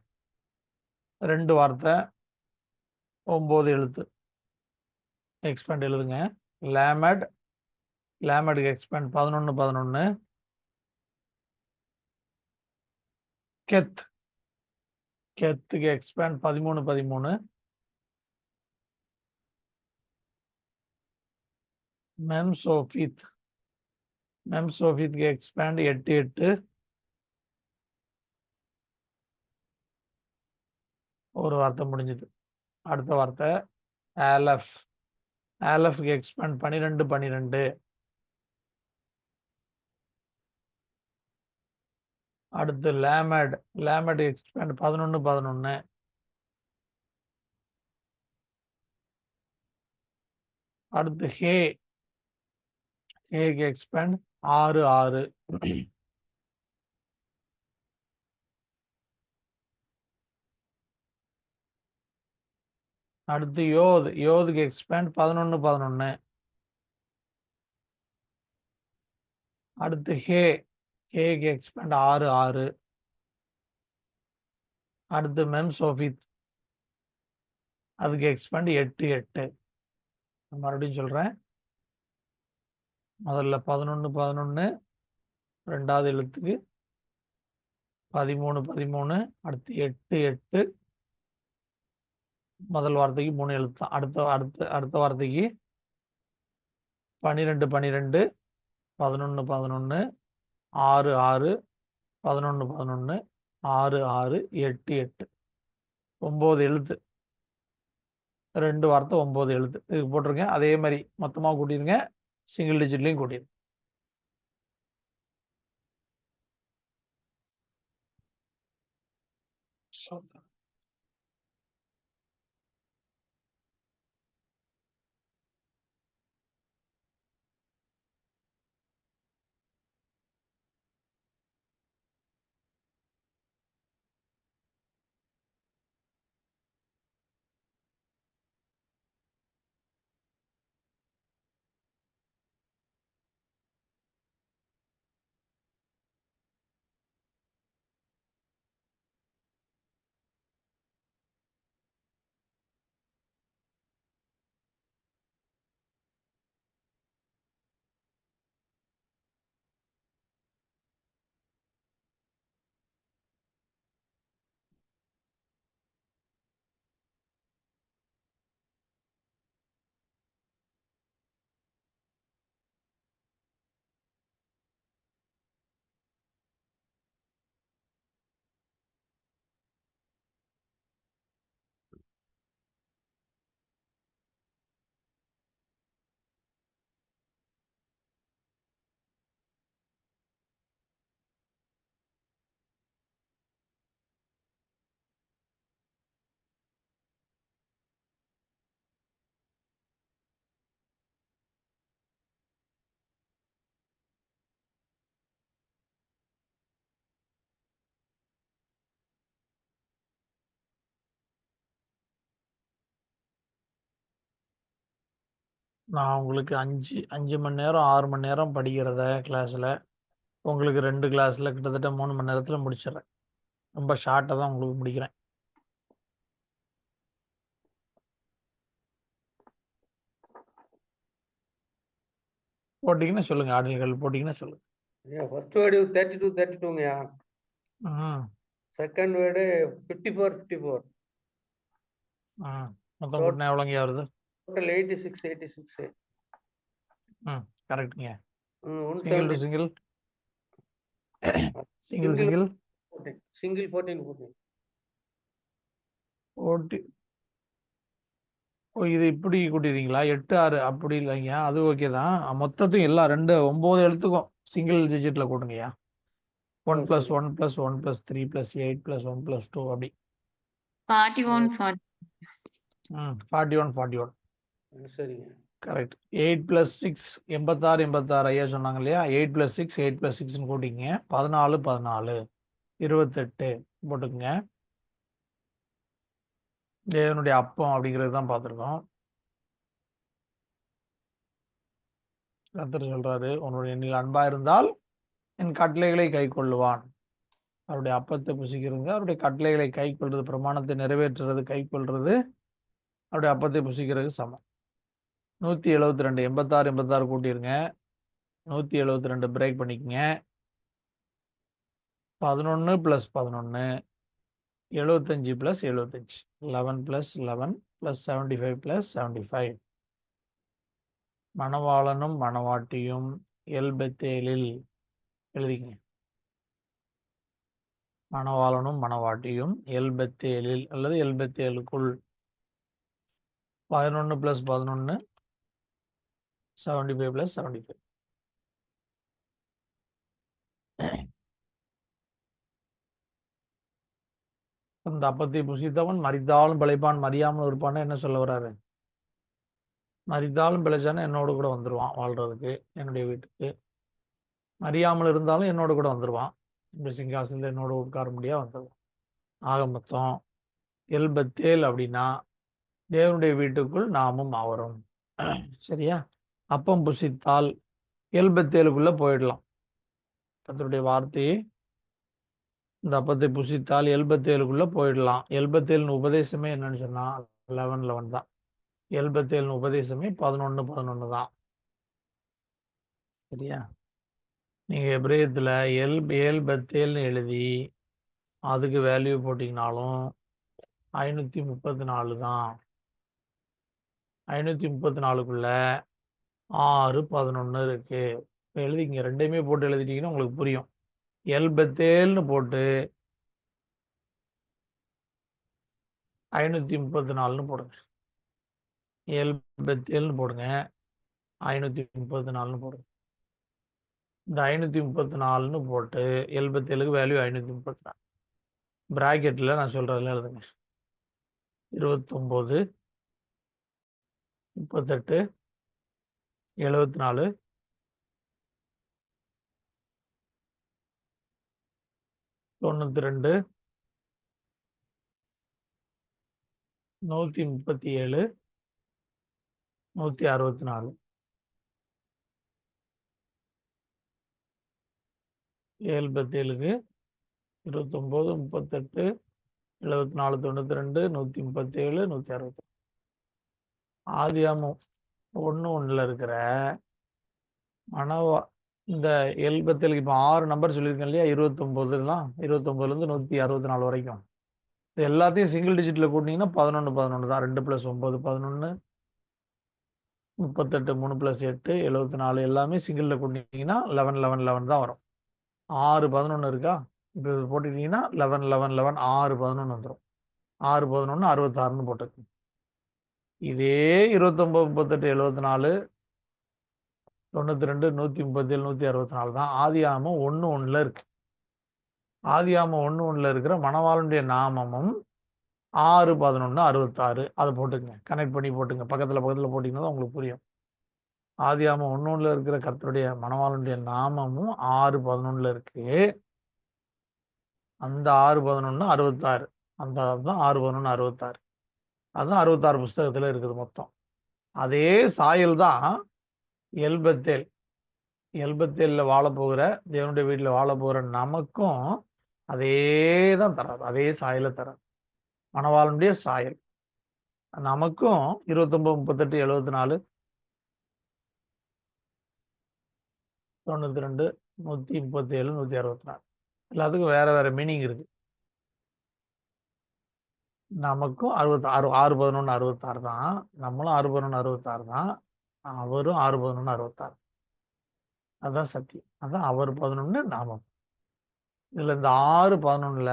2 வார்த்தை 9 எழுத்து. எக்ஸ்பேண்ட் எழுதுங்க. லேமட், லேமடுக்கு எக்ஸ்பேண்ட் 11 11. கெத், கெத்துக்கு எக்ஸ்பேண்ட் 13 13. மெம்சோஃபித், மெம்சோஃபித்க்கு எக்ஸ்பேண்ட் 8 8. ஒரு வார்த்தை முடிஞ்சது. அடுத்த வார்த்தை ஆலஃப், ஆலஃப்க்கு எக்ஸ்பேண்ட் 12 12. அடுத்து லேமட், லேமட் எக்ஸ்பேண்ட் 11 11. அடுத்து ஹே, ஹேக்கு எக்ஸ்பேண்ட் 6 6. அடுத்து யோத், யோதுக்கு எக்ஸ்பேண்ட் 11 11. அடுத்து ஹே, ஹேக்கு எக்ஸ்பேண்ட் 6 6. அடுத்து மெம்சோஃபித், அதுக்கு எக்ஸ்பேண்ட் 8 8. மறுபடியும் சொல்றேன். முதல்ல 11 11, ரெண்டாவது எழுத்துக்கு 13 13, அடுத்து 8 8. முதல் வார்த்தைக்கு 3 எழுத்து தான். அடுத்த அடுத்த அடுத்த வார்த்தைக்கு 12 12, 11 11, 6 6, 11 11, 6 6, 8 8. 9 எழுத்து. 2 வார்த்தை 9 எழுத்து. இதுக்கு போட்டிருக்கேன். அதே மாதிரி மொத்தமா கூட்டிருங்க. சிங்கிள் டிஜிட்லயும் கூட்டிருங்க. நான் உங்களுக்கு 5 மணி நேரம் 6 மணி நேரம் படிக்கிறத கிளாஸில் உங்களுக்கு 2 கிளாஸில் கிட்டத்தட்ட 3 மணி நேரத்தில் முடிச்சிடுறேன். ரொம்ப ஷார்ட்டாக தான் உங்களுக்கு முடிக்கிறேன். போட்டிங்கன்னா சொல்லுங்க, ஆடியோகள் போட்டிங்கன்னா சொல்லுங்க. ஐயா ஃபர்ஸ்ட் வேர்டு 32-32ங்கய்யா. ம் செகண்ட் வேர்டு 54-54. ம் மொத்தம் கூட்டினா எவ்வளோங்க வருது? டோட்டல் 86. ம் கரெக்டுங்க. Single 170. To single Single single 14. Single 14. ஓட்டி ஓ இது இப்படி கூட்டிடுறீங்களா? 8 6 அப்படி இல்லைங்க, அது ஓகே தான். மொத்தத்தையும் எல்லா 9 எழுத்துக்கும் சிங்கிள் டிஜிட்டில் கூட்டுங்கய்யா. 1 + 1 + 1 + 3 + 8 + 1 + 2 அப்படி. 41 41 41 சரிங்க. கரெக்ட். 8 + 6 86 ஐயா சொன்னாங்க இல்லையா? 8 + 6 8 + 6ன்னு கூட்டிங்க. 14 14 28 போட்டுக்குங்க. தேவனுடைய அப்பம் அப்படிங்கிறது தான் பார்த்துருக்கோம். கர்த்தர் சொல்றாரு, உன்னுடைய எண்ணில் அன்பா இருந்தால் என் கட்டளைகளை கை கொள்ளுவான். அவருடைய அப்பத்தை புசிக்கிறது, அவருடைய கட்டளைகளை கை கொள்றது, பிரமாணத்தை நிறைவேற்றுறது, கை கொள்றது அவருடைய அப்பத்தை புசிக்கிறது சமம். 172 86 86 கூட்டிருங்க. 172 பிரேக் பண்ணிக்கங்க. 11 + 11 75 + 75 11 + 11 + 75 + 75. மணவாளனும் மணவாட்டியும் எல்பெத்தேலில் எழுதிங்க. மணவாளனும் மணவாட்டியும் எல்பெத்தேலில் அல்லது எல்பெத்தேலுக்குள். 11 + 11 75 + 75. அந்த அப்பத்தை புசித்தவன் மரித்தாலும் பிழைப்பான், மரியாமல் இருப்பான்னு என்ன சொல்ல வர்றாரு? மரித்தாலும் பிழைச்சானே என்னோடு கூட வந்துடுவான் வாழ்றதுக்கு, என்னுடைய வீட்டுக்கு. மரியாமல் இருந்தாலும் என்னோடு கூட வந்துடுவான், இந்த சிங்காசனத்தில் என்னோட உட்கார முடியாது வந்துடுவான். ஆக மொத்தம் எல்பத்தேல் அப்படின்னா தேவனுடைய வீட்டுக்குள் நாமும் அவரும். சரியா? அப்பம் புசித்தால் எல்பத்தேலுக்குள்ள போயிடலாம். கர்த்தருடைய வார்த்தையை இந்த அப்பத்தை புசித்தால் எல்பத்தேலுக்குள்ள போயிடலாம். எல்பத்தேலின் உபதேசமே என்னன்னு சொன்னா 11 தான். எல்பத்தேலின் உபதேசமே 11 11 தான். சரியா? நீங்க எபிரேயத்துல எல்பத்தேல்னு எழுதி அதுக்கு வேல்யூ போட்டீங்கனாலும் 534 தான். 534க்குள்ள 6 11 இருக்கு. இப்போ எழுதிங்க, ரெண்டையுமே போட்டு எழுதிட்டீங்கன்னா உங்களுக்கு புரியும். எல்பத்தேல்னு போட்டு 534ன்னு போடுங்க. எல்பத்தேல்னு போடுங்க, 534ன்னு போடுங்க. இந்த 534ன்னு போட்டு எல்பத்தேலுக்கு வேல்யூ 534. பிராக்கெட்டில் நான் சொல்றதுல எழுதுங்க. 29 38 74 92 137 164. எல்பத்தேலுக்கு 29 38 74 92 137 160. ஆதியாமம் 1:1 இருக்கிற மனவா இந்த எல்பத்தேலுக்கு இப்போ 6 நம்பர் சொல்லியிருக்கேன் இல்லையா? 29லாம் 29லேருந்து 164 வரைக்கும். இது எல்லாத்தையும் சிங்கிள் டிஜிட்டில் கூட்டினீங்கன்னா 11 11 தான். 2 + 9 11 38 3 + 8 74 எல்லாமே சிங்கிளில் கூட்டினீங்கன்னா 11 11 11 தான் வரும். 6 11 இருக்கா? இப்போ இது போட்டுக்கிட்டீங்கன்னா 11 11 11 6 11 வந்துடும். 6 11 66ன்னு போட்டுருக்கு. இதே 29 38 74 92 137 164 தான் ஆதியாகமம் 1:1 இருக்கு. ஆதியாகமம் 1:1 இருக்கிற மணவாளனுடைய நாமமும் 6 11 66 அதை போட்டுங்க. கனெக்ட் பண்ணி போட்டுங்க. பக்கத்தில் போட்டிங்கன்னா தான் உங்களுக்கு புரியும். ஆதியாகமம் 1:1 இருக்கிற கர்த்தருடைய மணவாளனுடைய நாமமும் 6 11 இருக்கு. அந்த 6 11 66 அந்த தான் 6 11 66. அதுதான் 66 புஸ்தகத்தில் இருக்குது மொத்தம். அதே சாயல் தான் எல்பத்தேல். எல்பத்தேல்ல வாழ போகிற, தேவனுடைய வீட்டுல வாழ போகிற நமக்கும் அதே தான் தராது. அதே சாயலை தராது. மணவாளனுடைய சாயல் நமக்கும் 29, 38, 74, 92, 137, 164 எல்லாத்துக்கும் வேற வேற மீனிங் இருக்கு. நமக்கும் 66, 6, 11, 66 தான். நம்மளும் 6, 11, 66 தான். அவரும் 6, 11, 66. அதான் சத்தியம். அதான் அவர் 11, நாம. இதுல இந்த 6, 11ல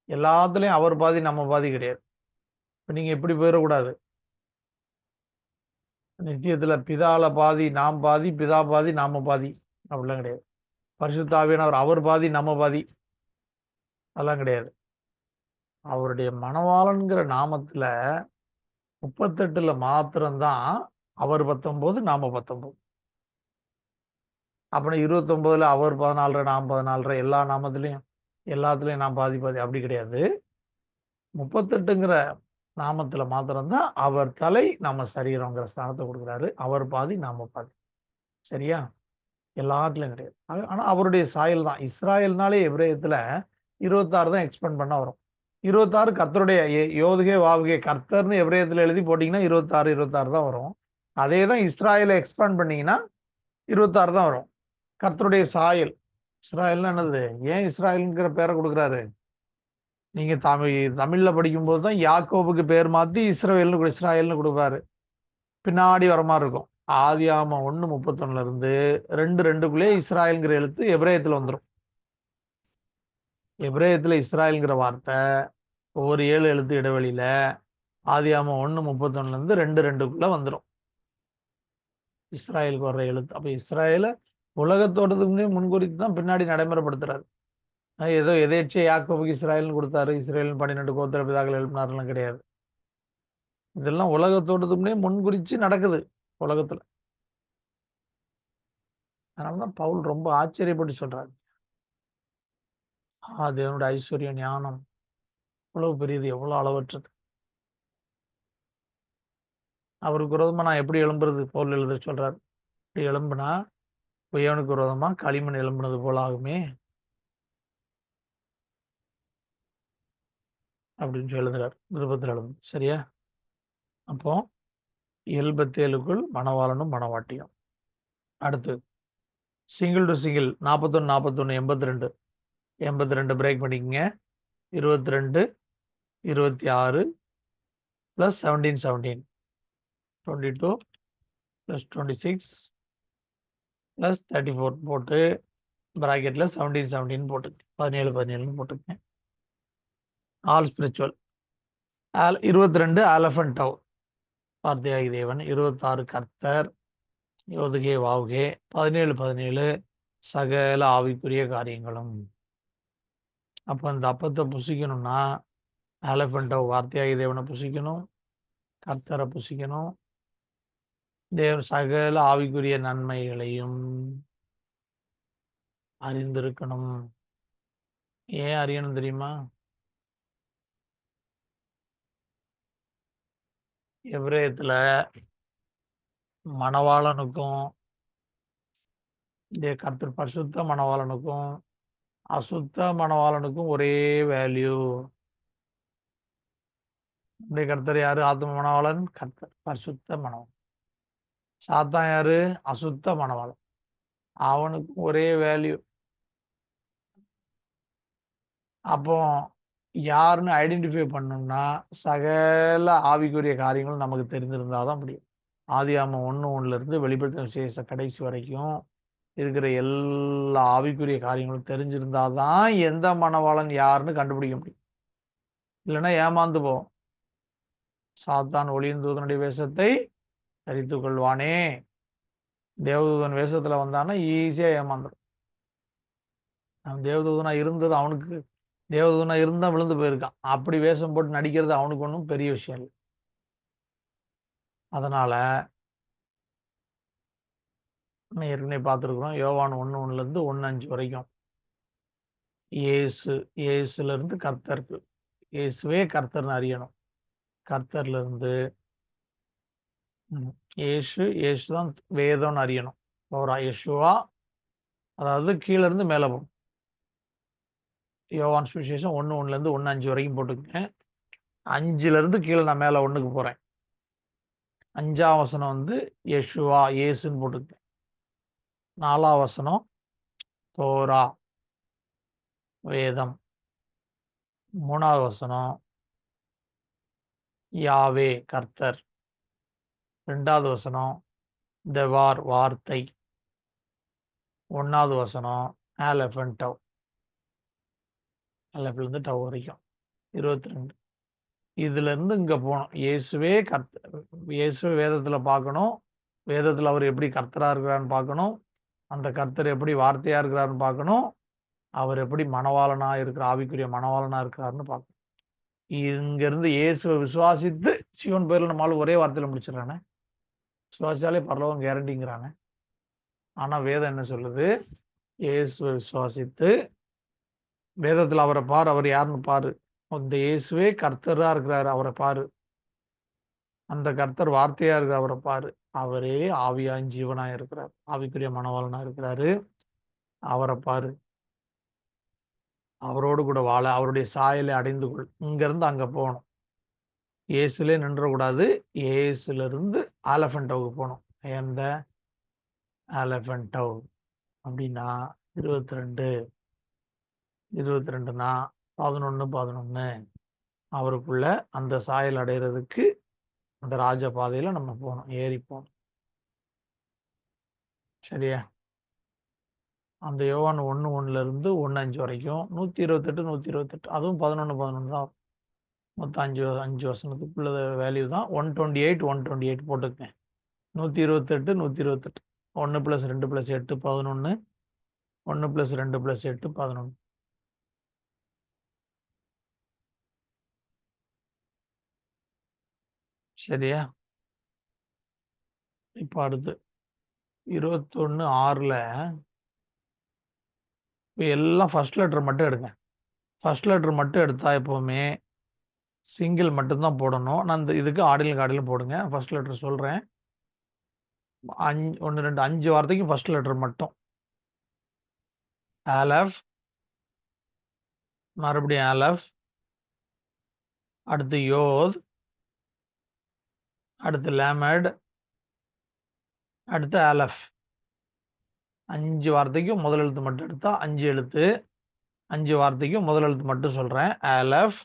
எல்லாத்துலயும் அவர் பாதி நம்ம பாதி கிடையாது. இப்ப நீங்க எப்படி போயிடக்கூடாது. நித்தியத்துல பிதால பாதி நாம் பாதி, பிதா பாதி நாம பாதி அப்படிலாம் கிடையாது. பரிசுத்த ஆவியானவர் அவர் பாதி நம்ம பாதி அதெல்லாம் கிடையாது. அவருடைய மணவாளன்கிற நாமத்துல 38ல மாத்திரம்தான் அவர் 19, நாம 19. அப்புறம் 29ல அவர் 14, நாம் 14, எல்லா நாமத்திலையும் எல்லாத்துலயும் நாம் பாதி பாதி அப்படி கிடையாது. 38ங்கிற நாமத்துல மாத்திரம்தான் அவர் தலை நம்ம சரீரங்கிற ஸ்தானத்தை கொடுக்குறாரு. அவர் பாதி நாம பாதி. சரியா? எல்லாத்துலயும் கிடையாது. ஆனா அவருடைய சாயல் தான். இஸ்ராயல்னாலே எபிரேயத்துல 26 தான் எக்ஸ்பெண்ட் பண்ண வரும். 26 கர்த்தருடைய யோதுகே வாவுகே கர்த்தர்னு எபிரேயத்துல எழுதி போட்டீங்கன்னா 26, 26 தான் வரும். அதே தான் இஸ்ராயலை எக்ஸ்பேண்ட் பண்ணீங்கன்னா 26 தான் வரும். கர்த்தருடைய சாயல். இஸ்ராயல்னா என்னது? ஏன் இஸ்ராயல்ங்கிற பேரை கொடுக்குறாரு? நீங்க தமிழ்ல படிக்கும்போது தான் யாக்கோபுக்கு பேர் மாத்தி இஸ்ராயல்னு கொடுப்பாரு. பின்னாடி வர மாதிரி இருக்கும். ஆதியாகமம் 1:31 இருந்து 2:2க்குள்ளே இஸ்ராயல்ங்கிற எழுத்து எபிரேயத்துல வந்துடும். எபிரேயத்துல இஸ்ராயல்ங்கிற வார்த்தை ஒவ்வொரு 7 எழுத்து இடைவெளியில ஆதியாகமம் 1:31 இருந்து 2:2க்குள்ள வந்துடும். இஸ்ராயலுக்கு வர்ற எழுத்து. அப்ப இஸ்ராயல உலகத்தோட்டத்துக்கு முன்குறித்து தான் பின்னாடி நடைமுறைப்படுத்துறாரு. ஏதோ எதேச்சியா யாக்கோபுக்கு இஸ்ராயல்னு கொடுத்தாரு, இஸ்ராயல் 12 கோத்திர பிதாக்கள் எழுப்பினார்லாம் கிடையாது. இதெல்லாம் உலகத்தோட்டத்துக்குனே முன்குறிச்சு நடக்குது உலகத்துல. அதனாலதான் பவுல் ரொம்ப ஆச்சரியப்பட்டு சொல்றாரு. தேவனுடைய ஐஸ்வர்ய ஞானம் எவ்வளவு பெரியது, எவ்வளவு அளவற்றது. அவருக்கு விரோதமா நான் எப்படி எழும்புறது? பவுல் எழுத சொல்றாரு. இப்படி எழும்புனா பொய்யவனுக்கு விரோதமா களிமண் எழும்புனது போல ஆகுமே அப்படின்னு எழுதுறாரு. விருப்பத்தில் எழுதும். சரியா? அப்போ 77க்குள் மணவாளனும் மணவாட்டியும். அடுத்து சிங்கிள் டு சிங்கிள் 41, 41, 82, 82 பிரேக் பண்ணிக்கங்க. 22, 26 plus 17, 17, 22 plus 26 plus 34 போட்டு பிராக்கெட்ல 17, 17 போட்டு 17, 17 போட்டுங்க. All spiritual. 22 ஆலஃபன் டவ் வார்த்தையாகி தேவன். 26 கர்த்தர் யோதுகே வாவுகே. 17, 17 சகல ஆவிக்குரிய காரியங்களும். அப்ப அந்த அப்பத்தை புசிக்கணும்னா ஆலஃபன் டவ் வார்த்தையாகி தேவனை புசிக்கணும், கர்த்தரை புசிக்கணும், சகல ஆவிக்குரிய நன்மைகளையும் அறிந்திருக்கணும். ஏன் அறியணும் தெரியுமா? எபிரேயத்துல மணவாளனுக்கும் கர்த்தர் பரிசுத்த மணவாளனுக்கும் அசுத்த மணவாளனுக்கும் ஒரே வேல்யூ. கர்த்தர் யாரு? ஆத்ம மணவாளன். கர்த்தர் பரிசுத்த மணவாளன். சாத்தான் யாரு? அசுத்த மணவாளன். அவனுக்கும் ஒரே வேல்யூ. அப்போ யாருன்னு ஐடென்டிஃபை பண்ணணும்னா சகல ஆவிக்குரிய காரியங்களும் நமக்கு தெரிந்திருந்தாதான் முடியும். ஆதியாகமம் 1:1 இருந்து வெளிப்படுத்தின விசேஷ கடைசி வரைக்கும் இருக்கிற எல்லா ஆவிக்குரிய காரியங்களும் தெரிஞ்சிருந்தாதான் எந்த மணவாளன் யாருன்னு கண்டுபிடிக்க முடியும். இல்லைன்னா ஏமாந்து போவோம். சாத்தான் ஒளியின் தூதனுடைய வேஷத்தை தரித்து கொள்வானே. தேவதூதன் வேஷத்துல வந்தான்னா ஈஸியா ஏமாந்துடும். தேவதூதனா இருந்தது அவனுக்கு, தேவதூதனா இருந்தா விழுந்து போயிருக்கான். அப்படி வேஷம் போட்டு நடிக்கிறது அவனுக்கு ஒன்றும் பெரிய விஷயம் இல்லை. அதனால ஏற்கனவே பார்த்துருக்குறோம். யோவான் 1:1 இருந்து 1:5 வரைக்கும் இயேசுல இருந்து கர்த்தருக்கு, இயேசுவே கர்த்தர்னு அறியணும். கர்த்தர்ல இருந்து ஏசு தான் வேதம்னு அறியணும். தோரா யெஷுவா, அதாவது கீழ இருந்து மேல போகும். யோவான் சுவிசேஷம் 1:1 1:5 வரைக்கும் போட்டுக்கங்க. 5ல இருந்து கீழ நான் மேல 1க்கு போறேன். 5ஆம் வசனம் வந்து யெஷுவா, இயேசுன்னு போட்டுக்கங்க. 4ஆம் வசனம் தோரா, வேதம். 3வது வசனம் யாவே, கர்த்தர். 2வது வசனம் தெவார், வார்த்தை. 1வது வசனம் ஆலெஃபன் டவ். ஆலெஃப்ல இருந்து டவ் வரைக்கும் 22. இதுல இருந்து இங்க போகணும். இயேசுவே இயேசுவே வேதத்துல பார்க்கணும். வேதத்துல அவர் எப்படி கர்த்தரா இருக்கிறான்னு பார்க்கணும். அந்த கர்த்தர் எப்படி வார்த்தையா இருக்கிறாருன்னு பார்க்கணும். அவர் எப்படி மணவாளனா இருக்கிற ஆவிக்குரிய மணவாளனா இருக்கிறாருன்னு பார்க்கணும். இங்க இருந்து இயேசுவை விசுவாசித்து சிவன் பேர்ல நம்மளால ஒரே வார்த்தையில முடிச்சிடறானே. விசுவாசிச்சாலே பரலோகம் கேரண்டிங்கிறாங்க. ஆனா வேதம் என்ன சொல்லுது? இயேசுவை விசுவாசித்து வேதத்துல அவரை பாரு, அவர் யாருன்னு பாரு. அந்த இயேசுவே கர்த்தரா இருக்கிறாரு, அவரை பாரு. அந்த கர்த்தர் வார்த்தையா இருக்கிற அவரை பாரு. அவரே ஆவியான் ஜீவனா இருக்கிறார், ஆவிக்குரிய மணவாளனா இருக்கிறாரு. அவரை பாரு. அவரோடு கூட வாழ, அவருடைய சாயலை அடைந்து கொள். இங்க இருந்து அங்க போகணும். இயேசுலே நின்றக்கூடாது. இயேசுல இருந்து ஆலஃபன்டவுக்கு போகணும். எந்த ஆலஃபன்டவ் அப்படின்னா 22 22னா 11 11 அவருக்குள்ள அந்த சாயல் அடைகிறதுக்கு அந்த ராஜ பாதையில நம்ம போகணும், ஏறி போகணும். சரியா? அந்த யோவான் 1:1 இருந்து 1:5 வரைக்கும் 128 128 அதுவும் 11 11 தான். மொத்தம் 5 வசனத்துக்குள்ள வேல்யூ தான். 128 128 போட்டுக்கேன். 128 128 1 + 2 + 8 11 1 + 2 + 8 11. சரியா? இப்ப அடுத்து 21:6ல எல்லாம் ஃபர்ஸ்ட் லெட்டர் மட்டும் எடுங்க. ஃபர்ஸ்ட் லெட்டர் மட்டும் எடுத்தா எப்பவுமே சிங்கிள் மட்டும்தான் போடணும். நான் இந்த இதுக்கு ஆர்டினல் போடுங்க. ஃபர்ஸ்ட் லெட்டர் சொல்றேன். 1 2 5 வார்த்தைக்கு ஃபர்ஸ்ட் லெட்டர் மட்டும். ஆலஃப், மறுபடியும் ஆலஃப், அடுத்து யோத், அடுத்து லேமட், அடுத்து ஆலஃப். 5 வார்த்தைக்கும் முதல் எழுத்து மட்டும் எடுத்தா 5 எழுத்து. 5 வார்த்தைக்கும் முதல் எழுத்து மட்டும் சொல்றேன். ஆலஃப்,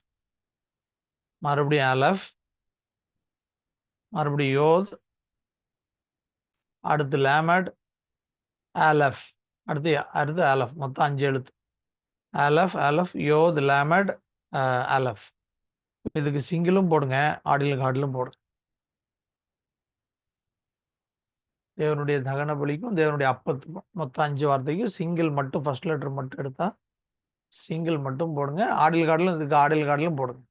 மறுபடியும் ஆலஃப், மறுபடியும் யோத், அடுத்து லேமட், ஆலஃப், அடுத்து ஆலஃப். மொத்தம் 5 எழுத்து. ஆலஃப், ஆலஃப், யோத், லேமட், ஆலஃப். இதுக்கு சிங்கிளும் போடுங்க, ஆர்டினலும் போடுங்க. தேவனுடைய தகன பலிக்கும் தேவனுடைய அப்பத்துக்கும் மொத்தம் 5 வார்த்தைக்கும் சிங்கிள் மட்டும் ஃபர்ஸ்ட் லெட்டர் மட்டும் எடுத்தா சிங்கிள் மட்டும் போடுங்க. ஆர்டினல் இதுக்கு ஆர்டினலும் போடுங்க.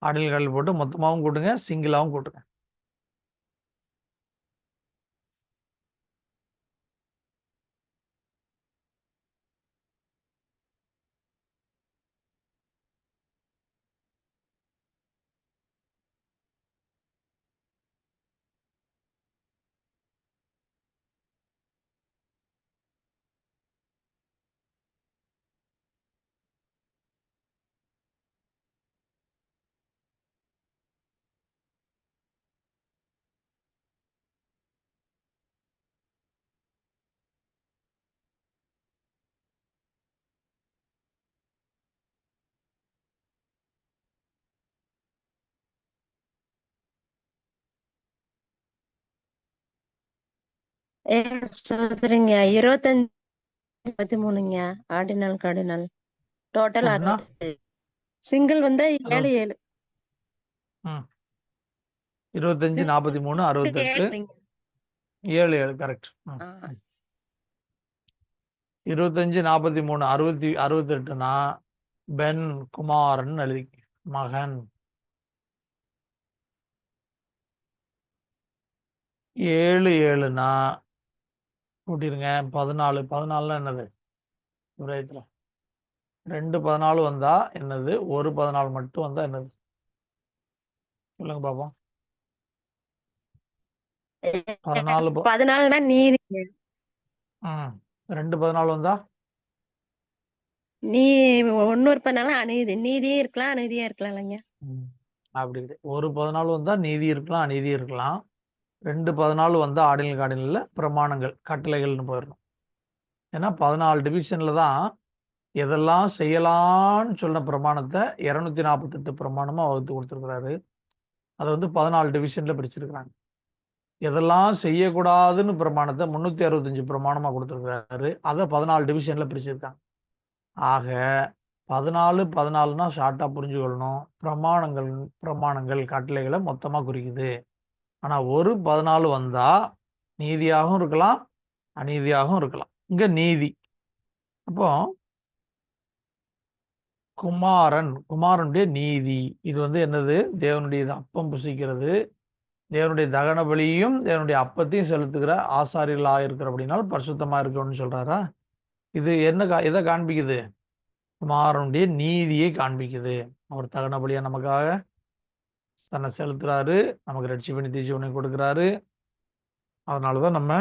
ஆர்டினல் போட்டு மொத்தமாகவும் கூட்டுங்க, சிங்கிளாகவும் கூட்டுங்க. சொல்றீங்க 25 13ங்க. ஆர்டினல் கார்டினல் டோட்டல் கூட்டினா 60. சிங்கிள் வந்து 7 7. 25 43 68 7 7 கரெக்ட். 25 43 68னா பென், குமாரன் எழுதி மகன். 7 7னா கூட்டிருங்க 14 14 என்னது? விரயத்துல 2 14 வந்தா என்னது? ஒரு 14 மட்டும் வந்தா என்னது? சொல்லுங்க பாப்போம். 14 14னா நீதி. ம் 2 14 வந்தா நீ இன்னொரு பண்ணாலும் அநீதி. நீதியும் இருக்கலாம் அநீதியும் இருக்கலாம் இல்லைங்க. அப்படி கிடையாது. ஒரு 14 வந்தா நீதி இருக்கலாம், அநீதி இருக்கலாம். 2 14 வந்தா ஆர்டினல் கார்டினல்ல பிரமாணங்கள், கட்டளைகள்னு போயிடணும். ஏன்னா 14 டிவிஷன்ல தான் எதெல்லாம் செய்யலாம்னு சொன்ன பிரமாணத்தை 248 பிரமாணமா வகுத்து கொடுத்துருக்கிறாரு. அதை வந்து 14 டிவிஷன்ல பிரிச்சிருக்கிறாங்க. எதெல்லாம் செய்யக்கூடாதுன்னு பிரமாணத்தை 365 பிரமாணமா கொடுத்துருக்கிறாரு. அதை 14 டிவிஷன்ல பிரிச்சிருக்காங்க. ஆக 14 14னா ஷார்ட்டா புரிஞ்சுக்கொள்ளணும். பிரமாணங்கள் கட்டளைகளை மொத்தமா குறிக்குது. ஆனா ஒரு 14 வந்தா நீதியாகவும் இருக்கலாம், அநீதியாகவும் இருக்கலாம். இங்க நீதி. அப்போ குமாரனுடைய நீதி இது வந்து என்னது? தேவனுடைய அப்பம் புசிக்கிறது, தேவனுடைய தகன பலியும் தேவனுடைய அப்பத்தையும் செலுத்துகிற ஆசாரியர்களா இருக்கிற அப்படின்னாலும் பரிசுத்தமா இருக்கணும்னு சொல்றாரா? இது என்ன எதை காண்பிக்குது? குமாரனுடைய நீதியை காண்பிக்குது. அவர் தகன பலியா நமக்காக தன்னை செலுத்துறாரு, நமக்கு ரட்சிப்பு நித்திய ஜீவனை கொடுக்கிறாரு. அதனாலதான் நம்ம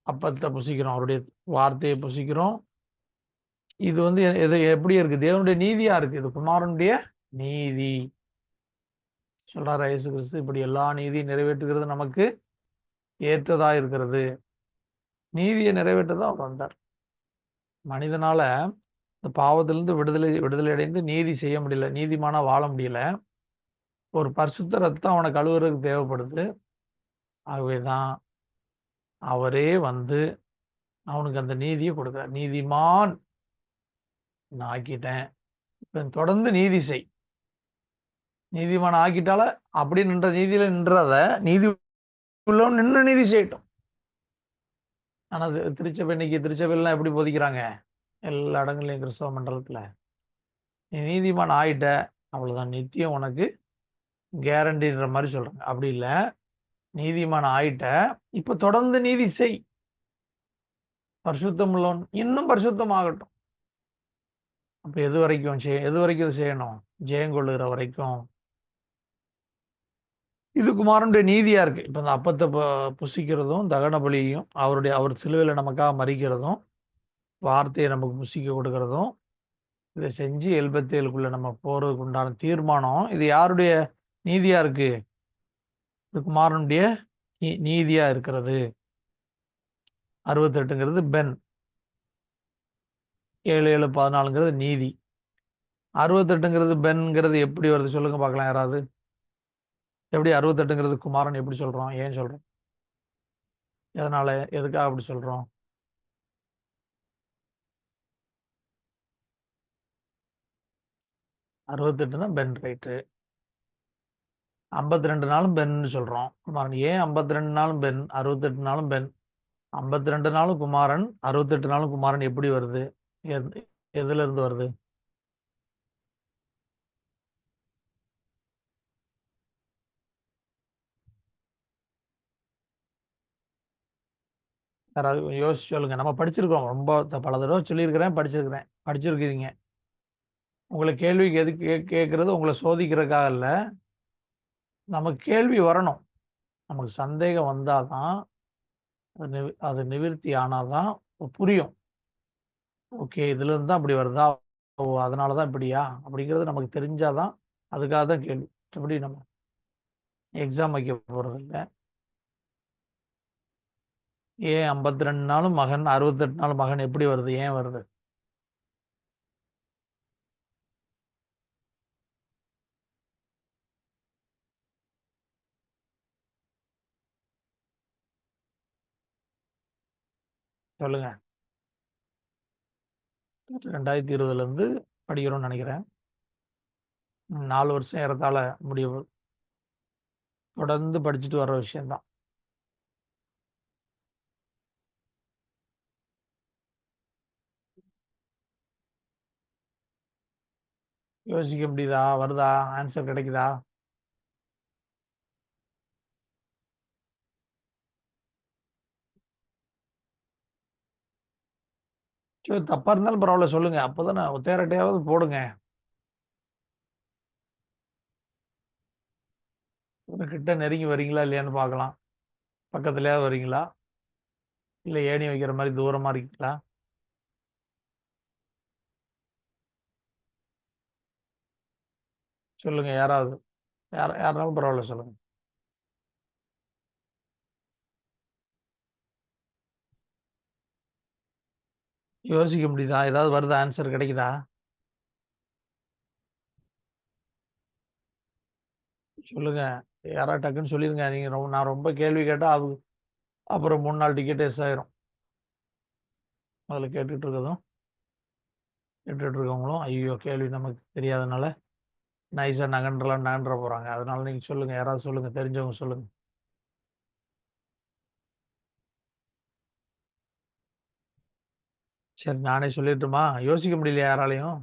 அப்பத்தை புசிக்கிறோம், அவருடைய வார்த்தையை புசிக்கிறோம். இது வந்து எது எப்படி இருக்கு? தேவனுடைய நீதியா இருக்கு. இது குமாரனுடைய நீதி சொல்றாரு இயேசு கிறிஸ்து. இப்படி எல்லா நீதியும் நிறைவேற்றுகிறது நமக்கு ஏற்றதா இருக்கிறது. நீதியை நிறைவேற்றதான் அவர் வந்தார். மனிதனால இந்த பாவத்திலிருந்து விடுதலை அடைந்து நீதி செய்ய முடியல, நீதிமானா வாழ முடியல. ஒரு பரிசுத்த ரத்தம் அவனை கழுவுறதுக்கு தேவைப்படுது. ஆகவேதான் அவரே வந்து அவனுக்கு அந்த நீதியை கொடுக்கிறார். நீதிமான் நான் ஆக்கிட்டேன், இப்ப தொடர்ந்து நீதி செய். நீதிமான ஆக்கிட்டால அப்படி நின்ற நீதியில நின்றத நீதி உள்ளவன் நின்று நீதி செய்யட்டும். ஆனா திருச்சபை இன்னைக்கு திருச்சபையெல்லாம் எப்படி போதிக்கிறாங்க? எல்லா இடங்கள்லையும் கிறிஸ்தவ மண்டலத்துல நீ நீதிமான் ஆயிட்ட அவ்வளவுதான், நித்தியம் உனக்கு கேரண்டின்ற மாதிரி சொல்றாங்க. அப்படி இல்லை, நீதிமான் ஆயிட்ட இப்ப தொடர்ந்து நீதி செய். பரிசுத்தம் உள்ளவன் இன்னும் பரிசுத்தம் ஆகட்டும். அப்ப எது வரைக்கும் இது செய்யணும்? ஜெயங்கொள்ளுகிற வரைக்கும். இது குமாரனுடைய நீதியா இருக்கு. இப்ப இந்த அப்பத்தை புசிக்கிறதும் தகன பலியையும் அவர் சிலுவையில நமக்காக மறிக்கிறதும் வார்த்தையை நமக்கு புசிக்க கொடுக்கறதும் இதை செஞ்சு 77க்குள்ள நம்ம போறதுக்கு உண்டான தீர்மானம் இது யாருடைய நீதியா இருக்கு? இது குமாரனுடைய நீதியா இருக்கிறது. 68ங்கிறது பென், 7 7 14ங்கிறது நீதி. 68ங்கிறது பென்ங்கிறது எப்படி வருது சொல்லுங்க பார்க்கலாம் யாராவது. எப்படி 68ங்கிறது குமாரன் எப்படி சொல்றோம்? ஏன் சொல்றோம்? எதனால, எதுக்காக அப்படி சொல்றோம்? அறுபத்தெட்டுனா பென் ரைட்டு. 52 நாளும் பென்னு சொல்றோம் குமாரன். ஏன் 52 நாளும் பென், 68 நாளும் பென்? 52 நாளும் குமாரன், 68 நாளும் குமாரன் எப்படி வருது? எதுல இருந்து வருது? யாராவது யோசிச்சு சொல்லுங்க. நம்ம படிச்சிருக்கோம், ரொம்ப பல தடவை சொல்லியிருக்கிறேன், படிச்சிருக்கிறீங்க. உங்களை கேள்விக்கு எது கேட்கறது? உங்களை சோதிக்கிறதுக்காக இல்லை, நமக்கு கேள்வி வரணும். நமக்கு சந்தேகம் வந்தாதான் அது நிவர்த்தி ஆனாதான் புரியும். ஓகே, இதுல இருந்து தான் அப்படி வருதா, ஓ அதனாலதான் இப்படியா அப்படிங்கிறது நமக்கு தெரிஞ்சாதான். அதுக்காக தான் கேள்வி. எப்படி நம்ம எக்ஸாம் வைக்க போறது இல்லை. ஏன் 52 நாளும் மகன், 68 நாள் மகன் எப்படி வருது? ஏன் வருது? சொல்லுங்க. 2020 இருந்து படிக்கிறோம்னு நினைக்கிறேன். 4 வருஷம் ஏறத்தாழ முடிய தொடர்ந்து படிச்சுட்டு வர்ற விஷயம்தான். யோசிக்க முடியுதா? வருதா? ஆன்சர் கிடைக்குதா? சரி, தப்பா இருந்தாலும் பரவாயில்ல சொல்லுங்க. அப்போதானே ஒத்தையரட்டையாவது போடுங்க. கிட்ட நெருங்கி வரீங்களா இல்லையான்னு பார்க்கலாம். பக்கத்துலயாவது வரீங்களா? இல்ல ஏணி வைக்கிற மாதிரி தூரமா இருக்கீங்களா? சொல்லுங்க யாராவது. யாருனாலும் பரவாயில்ல சொல்லுங்க. யோசிக்க முடியுதா? ஏதாவது வருதா? ஆன்சர் கிடைக்குதா? சொல்லுங்க. யாராவது டக்குன்னு சொல்லிருங்க. நீங்க நான் ரொம்ப கேள்வி கேட்டா அப்புறம் 3 நாள் டிக்கெட் எஸ் ஆயிரும். அதில் கேட்டுட்டு இருக்கவங்களும் ஐயோ கேள்வி நமக்கு தெரியாதனால நைஸாக நகன்ற போகிறாங்க. அதனால நீங்கள் சொல்லுங்கள். யாராவது சொல்லுங்கள். தெரிஞ்சவங்க சொல்லுங்கள். சரி நானே சொல்லிட்டுமா? யோசிக்க முடியலையா யாராலையும்?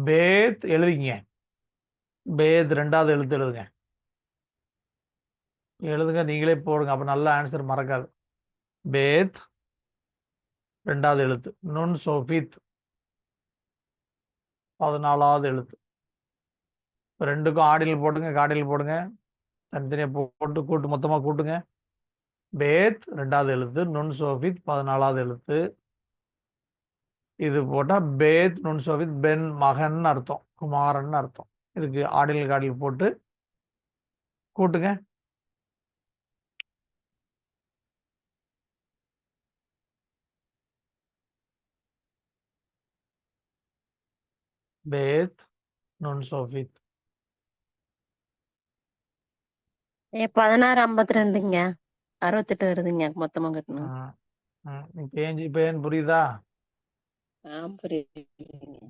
பேத் எழுதிங்க. பேத் 2வது எழுத்து எழுதுங்க. எழுதுங்க. நீங்களே போடுங்க. அப்போ நல்ல ஆன்சர் மறக்காது. பேத் 2வது எழுத்து. நுண் சோஃபித் 14வது எழுத்து. இப்போ 2க்கும் ஆடியில் போட்டுங்க. காடியில் போடுங்க. தனித்தனியாக போட்டு கூட்டு மொத்தமாக கூட்டுங்க. பேத் 2வது எழுத்து. நுண் சோஃபித் 14வது எழுத்து. இது போட்டா பேத் நுண் சோஃபித் பென் மகன் அர்த்தம். குமாரன் அர்த்தம். இதுக்கு ஆடில் காடில் போட்டு கூட்டுங்க. பேத் நுண் சோஃபித் 1652ங்க 68 வருதுங்க மொத்தமா கட்டணும். இப்போ ஏன் புரியுதா? புரியுதுங்க.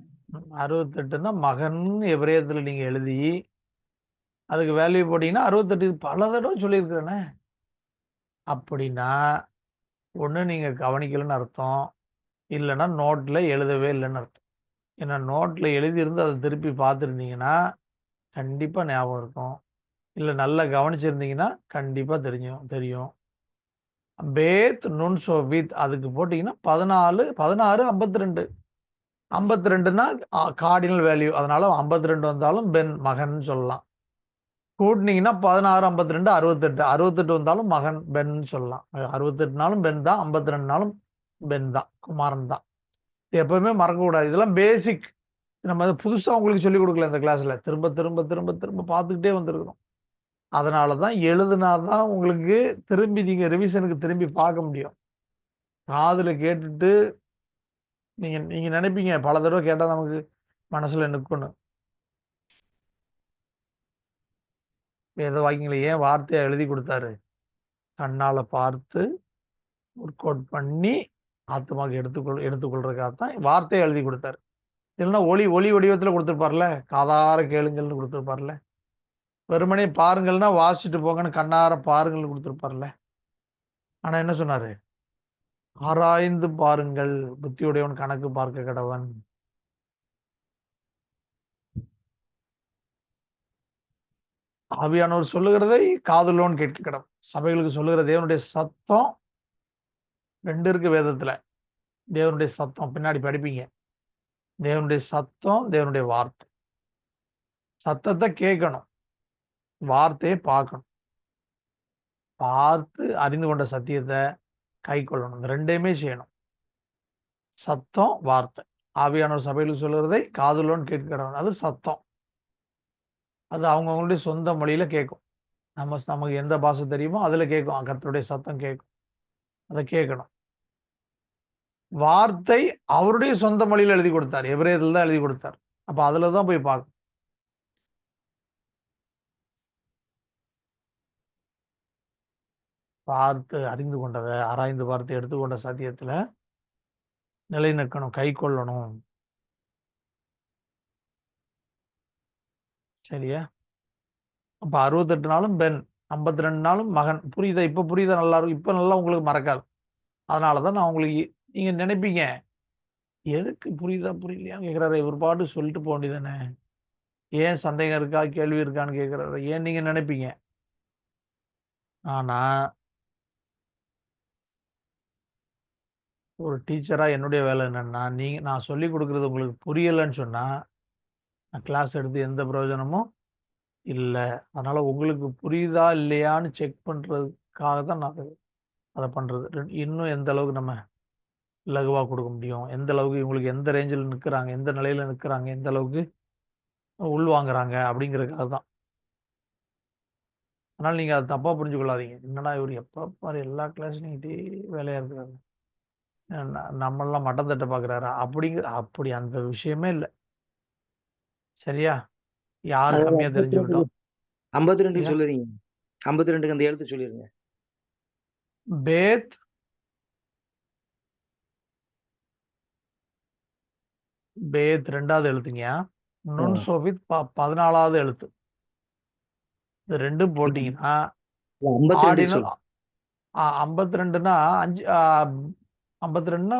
68ன்னா மகன் எபிரேயத்தில் நீங்க எழுதி அதுக்கு வேல்யூ போட்டீங்கன்னா 68. பல தடவை சொல்லியிருக்கிறேனே. அப்படின்னா ஒண்ணு நீங்க கவனிக்கலன்னு அர்த்தம். இல்லைன்னா நோட்ல எழுதவே இல்லைன்னு அர்த்தம். ஏன்னா நோட்ல எழுதியிருந்து அதை திருப்பி பார்த்துருந்தீங்கன்னா கண்டிப்பா ஞாபகம் இருக்கும். இல்லை நல்லா கவனிச்சிருந்தீங்கன்னா கண்டிப்பா தெரியும். பேத் நுண் சோஃபித் அதுக்கு போட்டீங்கன்னா 14 16 52. 52ன்னா கார்டினல் வேல்யூ. அதனால 52 வந்தாலும் பென் மகன் சொல்லலாம். கூட்டினீங்கன்னா 16 52 68. 68 வந்தாலும் மகன் பென் சொல்லலாம். 68நாலும் பென் தான். 52நாலும் பென் தான். குமாரன் தான். எப்பவுமே மறக்கக்கூடாது. இதெல்லாம் பேசிக். நம்ம புதுசா உங்களுக்கு சொல்லிக் கொடுக்கல இந்த கிளாஸ்ல. திரும்ப திரும்ப திரும்ப திரும்ப பார்த்துக்கிட்டே வந்திருக்கிறோம். அதனால தான் எழுதுனாதான் உங்களுக்கு திரும்பி நீங்க ரிவிஷனுக்கு திரும்பி பார்க்க முடியும். காதுல கேட்டுட்டு நீங்க நினைப்பீங்க பல தடவை கேட்டா நமக்கு மனசுல நிற்கும்னு. வேத வாக்கியங்களை ஏன் வார்த்தையா எழுதி கொடுத்தாரு? கண்ணால பார்த்து ஒர்க் அவுட் பண்ணி ஆத்மாக்கு எடுத்துக்கொள்றதுக்காகத்தான் வார்த்தையை எழுதி கொடுத்தாரு. இல்லைன்னா ஒளி வடிவத்தில் கொடுத்துருப்பார்ல. காதார கேளுங்கள்னு கொடுத்துருப்பார்ல. வெறுமனே பாருங்கள்னா வாசிச்சுட்டு போங்கன்னு கண்ணார பாருங்கள்னு கொடுத்துருப்பார்ல. ஆனா என்ன சொன்னாரு? ஆராய்ந்து பாருங்கள், புத்தியுடையவன் கணக்கு பார்க்க கடவன். ஆவியானவர் சொல்லுகிறதை காதுள்ளவன் கேட்க கடவன். சபைகளுக்கு சொல்லுகிற தேவனுடைய சத்தம் 2 இருக்கு வேதத்துல. தேவனுடைய சத்தம் பின்னாடி படிப்பீங்க. தேவனுடைய சத்தம், தேவனுடைய வார்த்தை. சத்தத்தை கேட்கணும், வார்த்தையை பார்க்கணும். பார்த்து அறிந்து கொண்ட சத்தியத்தை கை கொள்ளணும். இந்த 2யுமே செய்யணும். சத்தம், வார்த்தை. ஆவியானவர் சபைகளுக்கு சொல்லுகிறதை காதுள்ளவன் கேட்க கடவன். அது சத்தம். அது அவங்கவுங்களுடைய சொந்த மொழியில கேட்கும். நமக்கு எந்த பாஷை தெரியுமோ அதுல கேட்கும். கர்த்தருடைய சத்தம் கேட்கும். அதை கேட்கணும். வார்த்தை அவருடைய சொந்த மொழியில எழுதி கொடுத்தார். எபிரேயத்தில் தான் எழுதி கொடுத்தார். அப்ப அதுல தான் போய் பார்க்கணும். பார்த்து அறிந்து கொண்டதை ஆராய்ந்து பார்த்து எடுத்துக்கொண்ட சத்தியத்துல நிலை நிற்கணும், கை கொள்ளணும். சரியா? அப்ப 68 நாளும் பெண், 52 நாளும் மகன். புரியுதா? இப்ப புரியுதா? நல்லா இருக்கும். இப்ப நல்லா உங்களுக்கு மறக்காது. அதனாலதான் நான் உங்களுக்கு நீங்க நினைப்பீங்க எதுக்கு புரியுதா புரியலையான்னு கேட்கிறாரு. ஒரு பாட்டு சொல்லிட்டு போக வேண்டியதானே. ஏன் சந்தேகம் இருக்கா கேள்வி இருக்கான்னு கேட்கிறாரு. ஏன் நீங்க நினைப்பீங்க. ஆனா ஒரு டீச்சரா என்னுடைய வேலை என்னன்னா, நான் சொல்லிக் கொடுக்கறது உங்களுக்கு புரியலைன்னு சொன்னா கிளாஸ் எடுத்து எந்த பிரயோஜனமும் இல்லை. அதனால உங்களுக்கு புரியுதா இல்லையான்னு செக் பண்றதுக்காக தான் நான் அதை பண்றது. இன்னும் எந்த அளவுக்கு நம்ம லகுவா கொடுக்க முடியும், எந்த அளவுக்கு இவங்களுக்கு எந்த ரேஞ்சில் நிற்கிறாங்க, எந்த நிலையில நிற்கிறாங்க, எந்த அளவுக்கு உள்வாங்குறாங்க அப்படிங்கிறதுக்காக தான். அதனால நீங்க அதை தப்பா புரிஞ்சு கொள்ளாதீங்க. என்னடா இவர் எப்ப பாரு எல்லா கிளாஸ்லையும் இதே வேலையா இருக்கிறாரு, நம்மளாம் மட்டம் தட்ட பாக்குறாரா அப்படி அந்த விஷயமே இல்லை. சரியா? யாரு அதாவது கம்மியா தெரிஞ்சுக்கிட்டோம். 52 சொல்லுறீங்க. 52க்கு அந்த எழுத்து சொல்லிருங்க. பேத் பேத் 2வது எழுத்துங்க. நுண் சோபித் 14வது எழுத்து. இது ரெண்டும் போட்டீங்கன்னா 52 ஆர்டினல் சொல்லு. 52ன்னா 5 52ன்னா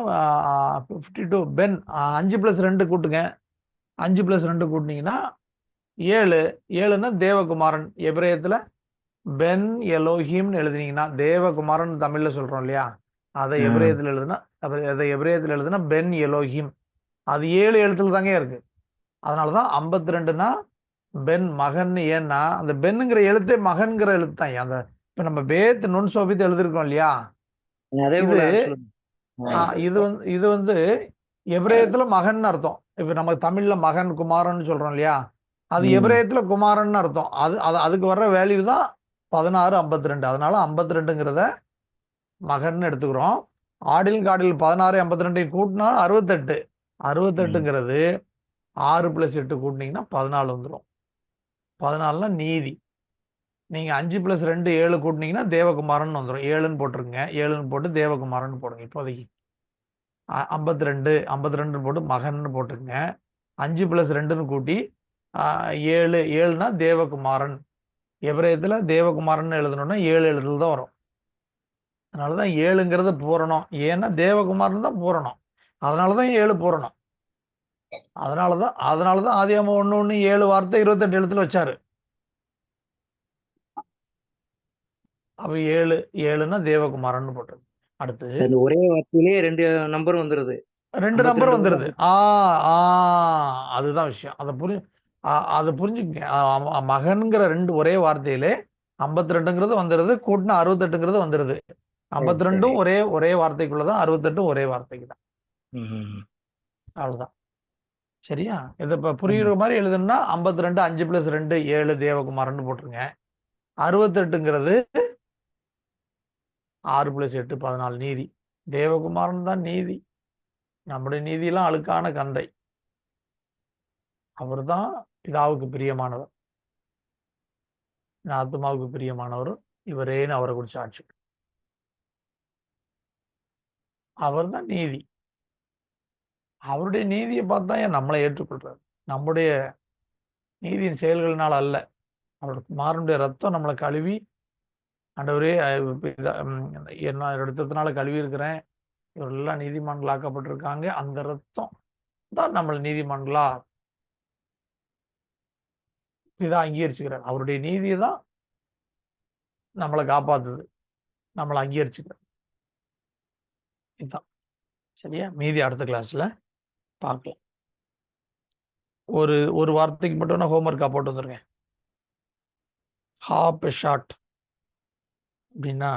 52 பென் 5 + 2 கூட்டுங்க. 5 + 2 கூட்டினீங்கன்னா 7. 7ன்னா தேவகுமாரன். எபிரேயத்துல பென் எலோஹிம்னு எழுதினீங்கன்னா தேவகுமாரன் தமிழ்ல சொல்றோம் இல்லையா, அதை எபிரேயத்தில் எழுதுனா அதை எபிரேயத்தில் எழுதுனா பென் எலோஹிம். அது 7 எழுத்துல தாங்க இருக்கு. அதனாலதான் 52ன்னா பென் மகன். ஏன்னா அந்த பென்னுங்கிற எழுத்தே மகன்கிற எழுத்து தான். அந்த இப்ப நம்ம பேத் நுண் சோபித்து எழுதிருக்கோம் இல்லையா, அதே இது போல சொல்லுங்க. இது வந்து எபிரேயத்துல மகன் அர்த்தம். இப்ப நம்ம தமிழ்ல மகன் குமாரன் சொல்றோம் இல்லையா, அது எபிரேயத்துல குமாரன் அர்த்தம். அதுக்கு வர்ற வேல்யூ தான் 16 52. அதனால 52ங்கிறத மகன் எடுத்துக்கிறோம். ஆடில் காடில் 16 52 கூட்டினா 68. 68ங்கிறது 6 + 8 கூட்டினீங்கன்னா 14 வந்துடும். 14னா நீதி. நீங்க 5 + 2 7 கூட்டினீங்கன்னா தேவகுமாரன் வந்துடும். 7ன்னு போட்டுருங்க. 7ன்னு போட்டு தேவகுமாரன் போடுங்க. இப்போதைக்கு 52 போட்டு மகன் போட்டுருங்க. 5 + 2ன்னு கூட்டி 7. 7னா தேவகுமாரன். எபிரேயத்துல தேவகுமாரன் எழுதணும்னா 7 எழுத்துல தான் வரும். அதனாலதான் 7ங்கிறது பூரணம். ஏன்னா தேவகுமாரன் தான் பூரணம். அதனாலதான் 7 பூரணம். அதனாலதான் ஆதியாகமம் 1:1 7 வார்த்தை 28 எழுத்துல வச்சாரு. அப்ப 7ன்னா தேவகுமாரன் போட்டது. அடுத்து அந்த ஒரே வார்த்தையிலே 2 நம்பர் வந்துருது. 2 நம்பர் வந்துருது. அதுதான் விஷயம். அதை புரிஞ்சுக்கங்க. மகன்கிற 2 ஒரே வார்த்தையிலே 52ங்கிறது வந்துருது. கூட்டினா 68ங்கிறது வந்துருது. 52ம் ஒரே வார்த்தைக்குள்ளதான், 68ம் ஒரே வார்த்தைக்கு தான். அவ்வளவுதான். சரியா? இதை இப்ப புரியுற மாதிரி எழுதணும்னா 52 5 + 2 7 தேவகுமாரன் போட்டுருங்க. 68ங்கிறது 6 + 8 14 நீதி. தேவகுமாரன் தான் நீதி. நம்முடைய நீதியெல்லாம் அழுக்கான கந்தை. அவர் தான் பிதாவுக்கு பிரியமானவர், ஆத்மாவுக்கு பிரியமானவர் இவரேன்னு அவரை குறிச்சு சாட்சி. அவர் தான் நீதி. அவருடைய நீதியை பார்த்தா ஏன் நம்மளை ஏற்றுக்கொள்றாரு. நம்முடைய நீதியின் செயல்களினால் அல்ல, அவருடைய குமாரனுடைய ரத்தம் நம்மளை கழுவி, ஆண்டவரே என்ன ரத்தத்தினால கழுவி இருக்கிறேன், இவரெல்லாம் நீதிமான்கள் ஆக்கப்பட்டிருக்காங்க, அந்த ரத்தம் தான் நம்மளை நீதிமான்களா பிதா அங்கீகரிச்சுக்கிறார். அவருடைய நீதியை தான் நம்மளை காப்பாத்துது, நம்மளை அங்கீகரிச்சுக்கிறார். இதுதான். சரியா? மீதி அடுத்த கிளாஸ்ல பார்க்கலாம். ஒரு வார்த்தைக்கு மட்டும் ஹோம்ஒர்க்கா போட்டு வந்துருங்க. ஹாப் ஷாட் அப்படின்னா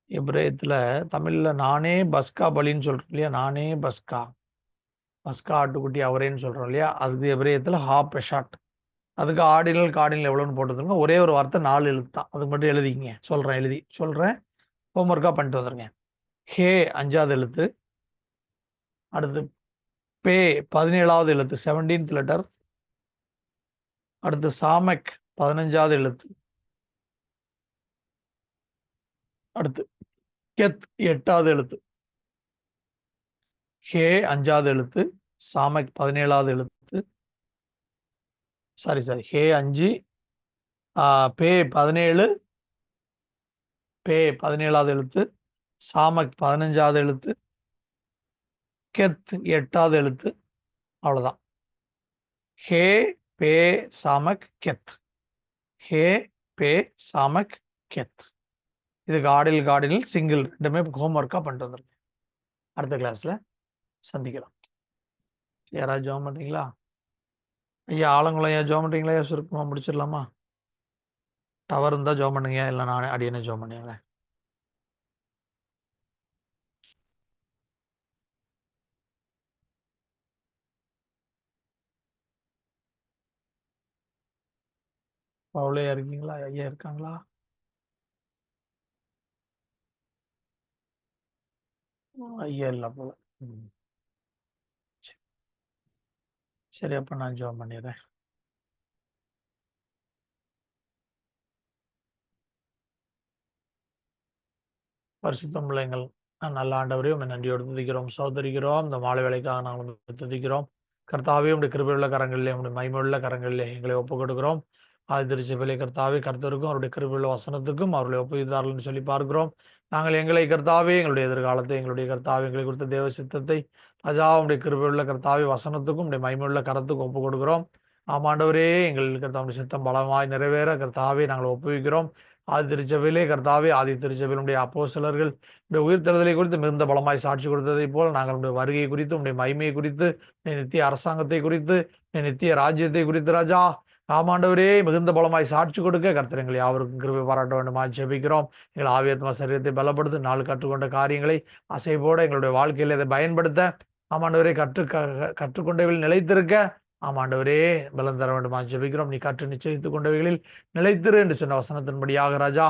எபிரேயத்துல, தமிழ்ல நானே பஸ்கா பலின்னு சொல்றோம் இல்லையா, நானே பஸ்கா ஆட்டுக்குட்டி அவரேன்னு சொல்றோம் இல்லையா, அது எபிரேயத்துல ஹாப் ஷாட். அதுக்கு ஆர்டினல் கார்டினல் எவ்வளோன்னு போட்டுருங்க. ஒரே ஒரு வார்த்தை 4 எழுத்து தான். அதுக்கு மட்டும் எழுதிக்கிங்க. சொல்றேன் ஹோம்ஒர்க்கா பண்ணிட்டு வந்துருங்க. ஹே 5வது எழுத்து. அடுத்து பே 17வது எழுத்து 17th லெட்டர். அடுத்து சாமக் 15வது எழுத்து. அடுத்து கெத் 8வது எழுத்து. ஹே 5வது எழுத்து, சாமக் 17வது எழுத்து. சாரி ஹே 5, பே 17, பே 17வது எழுத்து, சாமக் 15வது எழுத்து, கெத் 8வது எழுத்து. அவ்வளவுதான். ஹே பே சாமக் கெத். ஹே பே சாமக் கெத். இதுக்கு ஆர்டினல் சிங்கிள் ரெண்டுமே ஹோம்ஒர்க்கா பண்ணிட்டு வந்துருங்க. அடுத்த கிளாஸ்ல சந்திக்கலாம். யாராவது ஜாயின் பண்றீங்களா? ஐயா ஆலங்குளம் ஐயா ஜோம் பண்ணுறீங்களா? ஐயா சுருக்கமாக முடிச்சிடலாமா? டவர் இருந்தால் ஜோம் பண்ணுங்க, இல்லை நான் அடியனே ஜோம் பண்ணிடுறேன். பவுலையா இருக்கீங்களா? ஐயா இருக்காங்களா? ஐயா இல்லை போல. ம். சரி, அப்போ நான் ஜோம் பண்ணிடுறேன். பரிசுத்தம் பிள்ளைங்கள், நல்ல ஆண்டவரே, உம்மை நன்றியோடு துதிக்கிறோம், சோதரிக்கிறோம். இந்த மாலை வேலைக்காக நாங்கள் துதிக்கிறோம். கர்த்தாவே, உடைய கிருபையுள்ள கரங்களிலே, உடைய மகிமையுள்ள கரங்களிலே எங்களை ஒப்புக் கொடுக்கிறோம். ஆதி திருச்சபையிலே கர்த்தாவே, கர்த்தருக்கும் அவருடைய கிருபையுள்ள வசனத்துக்கும் அவர்களை ஒப்புவித்தார்கள் சொல்லி பார்க்கிறோம். நாங்கள் எங்களை கர்த்தாவே, எங்களுடைய எதிர்காலத்தை, எங்களுடைய கர்த்தாவே, எங்களை கொடுத்த தேவ சித்தத்தை ராஜா உடைய கிருபையுள்ள கர்த்தாவே வசனத்துக்கும் உடைய மகிமையுள்ள கரத்துக்கும் ஒப்புக் கொடுக்கிறோம். ஆமாண்டவரே, எங்கள் கர்த்தாவுடைய சித்தம் பலமாய் நிறைவேற கர்த்தாவே நாங்கள் ஒப்புவிக்கிறோம். ஆதி திருச்சபையிலே கர்த்தாவே, ஆதி திருச்சபையினுடைய அப்போஸ்தலர்கள் உயிர்த்தெழுதலை குறித்து மிகுந்த பலமாய் சாட்சி கொடுத்ததை போல் நாங்கள் உடைய வருகை குறித்து, உடைய மகிமையை குறித்து, நித்திய அரசாங்கத்தை குறித்து, நித்திய ராஜ்யத்தை குறித்து ராஜா ஆமாண்டவரே மிகுந்த பலமாய் சாட்சி கொடுக்க கர்த்தர் எங்களை யாவருக்கும் கிருபை பாராட்ட வேண்டுமா ஜெபிக்கிறோம். எங்கள் ஆவியாத்மா சரீரத்தை பலப்படுத்த நாள் கற்றுக்கொண்ட காரியங்களை அசைபோட எங்களுடைய வாழ்க்கையில் அதை பயன்படுத்த ஆமாண்டவரே கற்றுக்கொண்டவைகளில் நிலைத்திருக்க ஆமாண்டவரே பலம் தர வேண்டுமா ஜெபிக்கிறோம். நீ கற்று நிச்சயித்துக் கொண்டவைகளில் நிலைத்திரு என்று சொன்ன வசனத்தின்படியாக ராஜா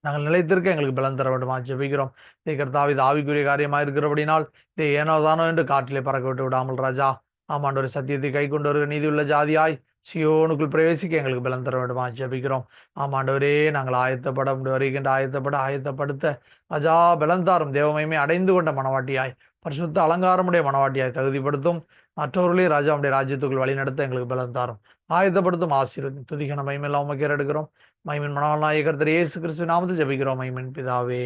நாங்கள் நிலைத்திருக்க எங்களுக்கு பலம் தர வேண்டுமா ஜெபிக்கிறோம். இதை கர்த்தாவே, இது ஆவிக்குரிய காரியமா இருக்கிறபடினால் இதை ஏனோதானோ என்று காற்றிலே பறக்க விட்டு விடாமல் ராஜா ஆமாண்டவரே சத்தியத்தை கை கொண்டு வருகிற நீதி உள்ள ஜாதியாய் சியோனுக்குள் பிரவேசிக்க எங்களுக்கு பலம் தர வேண்டுமா ஜெபிக்கிறோம். ஆமாண்டவரே நாங்கள் ஆயத்தப்பட வருகின்ற ஆயத்தப்படுத்த ராஜா பலம் தாரும். தேவமயமே அடைந்து கொண்ட மனவாட்டியாய், பரிசுத்த அலங்காரமுடைய மனவாட்டியாய் தகுதிப்படுத்தும். மற்றவர்களே ராஜாவுடைய ராஜ்யத்துக்குள் வழிநடத்த எங்களுக்கு பலம் தாரும். ஆயத்தப்படுத்தும். ஆசீர்வதி துதிகன மகிமெல்லாம் உமக்கு எடுக்கிறோம். மகிமின் மணவாளனாகிய கர்த்தர் இயேசு கிறிஸ்து நாமத்தில் ஜெபிக்கிறோம். மகிமின் பிதாவே,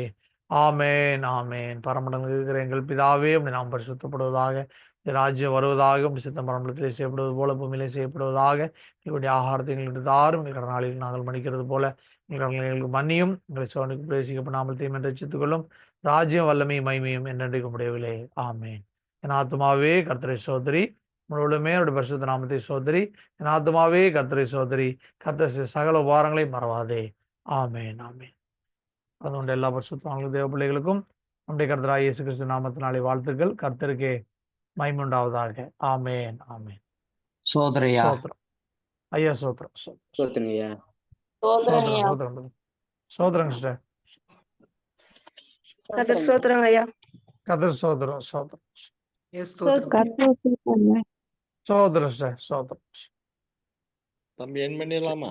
ஆமேன் ஆமேன். பரமண்டலத்தில் இருக்கிற எங்கள் பிதாவே, உம்முடைய நாமம் பரிசுத்தப்படுவதாக, இந்த ராஜ்யம் வருவதாக, உம்முடைய சித்தம் பரமண்டலத்திலே செய்யப்படுவது போல பூமியிலே செய்யப்படுவதாக. எங்களுடைய ஆகாரத்தை எங்களுக்கு தாரும். எங்கள் கடனாளிகள் நாங்கள் மன்னிக்கிறது போல எங்களுக்கு மன்னியும். எங்களை சோதனைக்கு பிரவேசிக்கப்படாமல் தீமை ரட்சித்துக் கொள்ளும். ராஜ்யம் வல்லமையும் மகிமையும் என்றென்றைக்கும் உடையவில்லை. ஆமேன். என் ஆத்துமாவே கர்த்தரை சோதரி, முழுவதுமே அவருடைய பரிசுத்த நாமத்தை சோதரி. என் ஆத்துமாவே கர்த்தரை சோதரி, கர்த்தர் செய்த சகல உபகாரங்களை மறவாதே. ஆமேன் ஆமேன். அதுകൊണ്ട് எல்லா பரிசுத்தவான்களும் தேவ பிள்ளைகளுக்கும் நம்முடைய கர்த்தராகிய இயேசு கிறிஸ்து நாமத்தினாலே வாழ்த்துக்கள். கர்த்தருக்கே மகிமை உண்டாவதாக. ஆமேன் ஆமேன். சோதரையா சோத்திரம் ஐயா, சோத்திரம் சோதனையா சோதரனையா சோத்திரம் சோத்திரம் சிஸ்டர். கர்த்தர் ஸ்தோத்திரம் ஐயா. கர்த்தர் சோத்திரம் சோத்திரம் கர்த்தர் ஸ்தோத்திரம். சோத்திரம் சிஸ்டர் சோத்திரம். தம்பி என் பண்ணிடலாமா?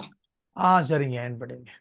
சரிங்க, என் படிங்க.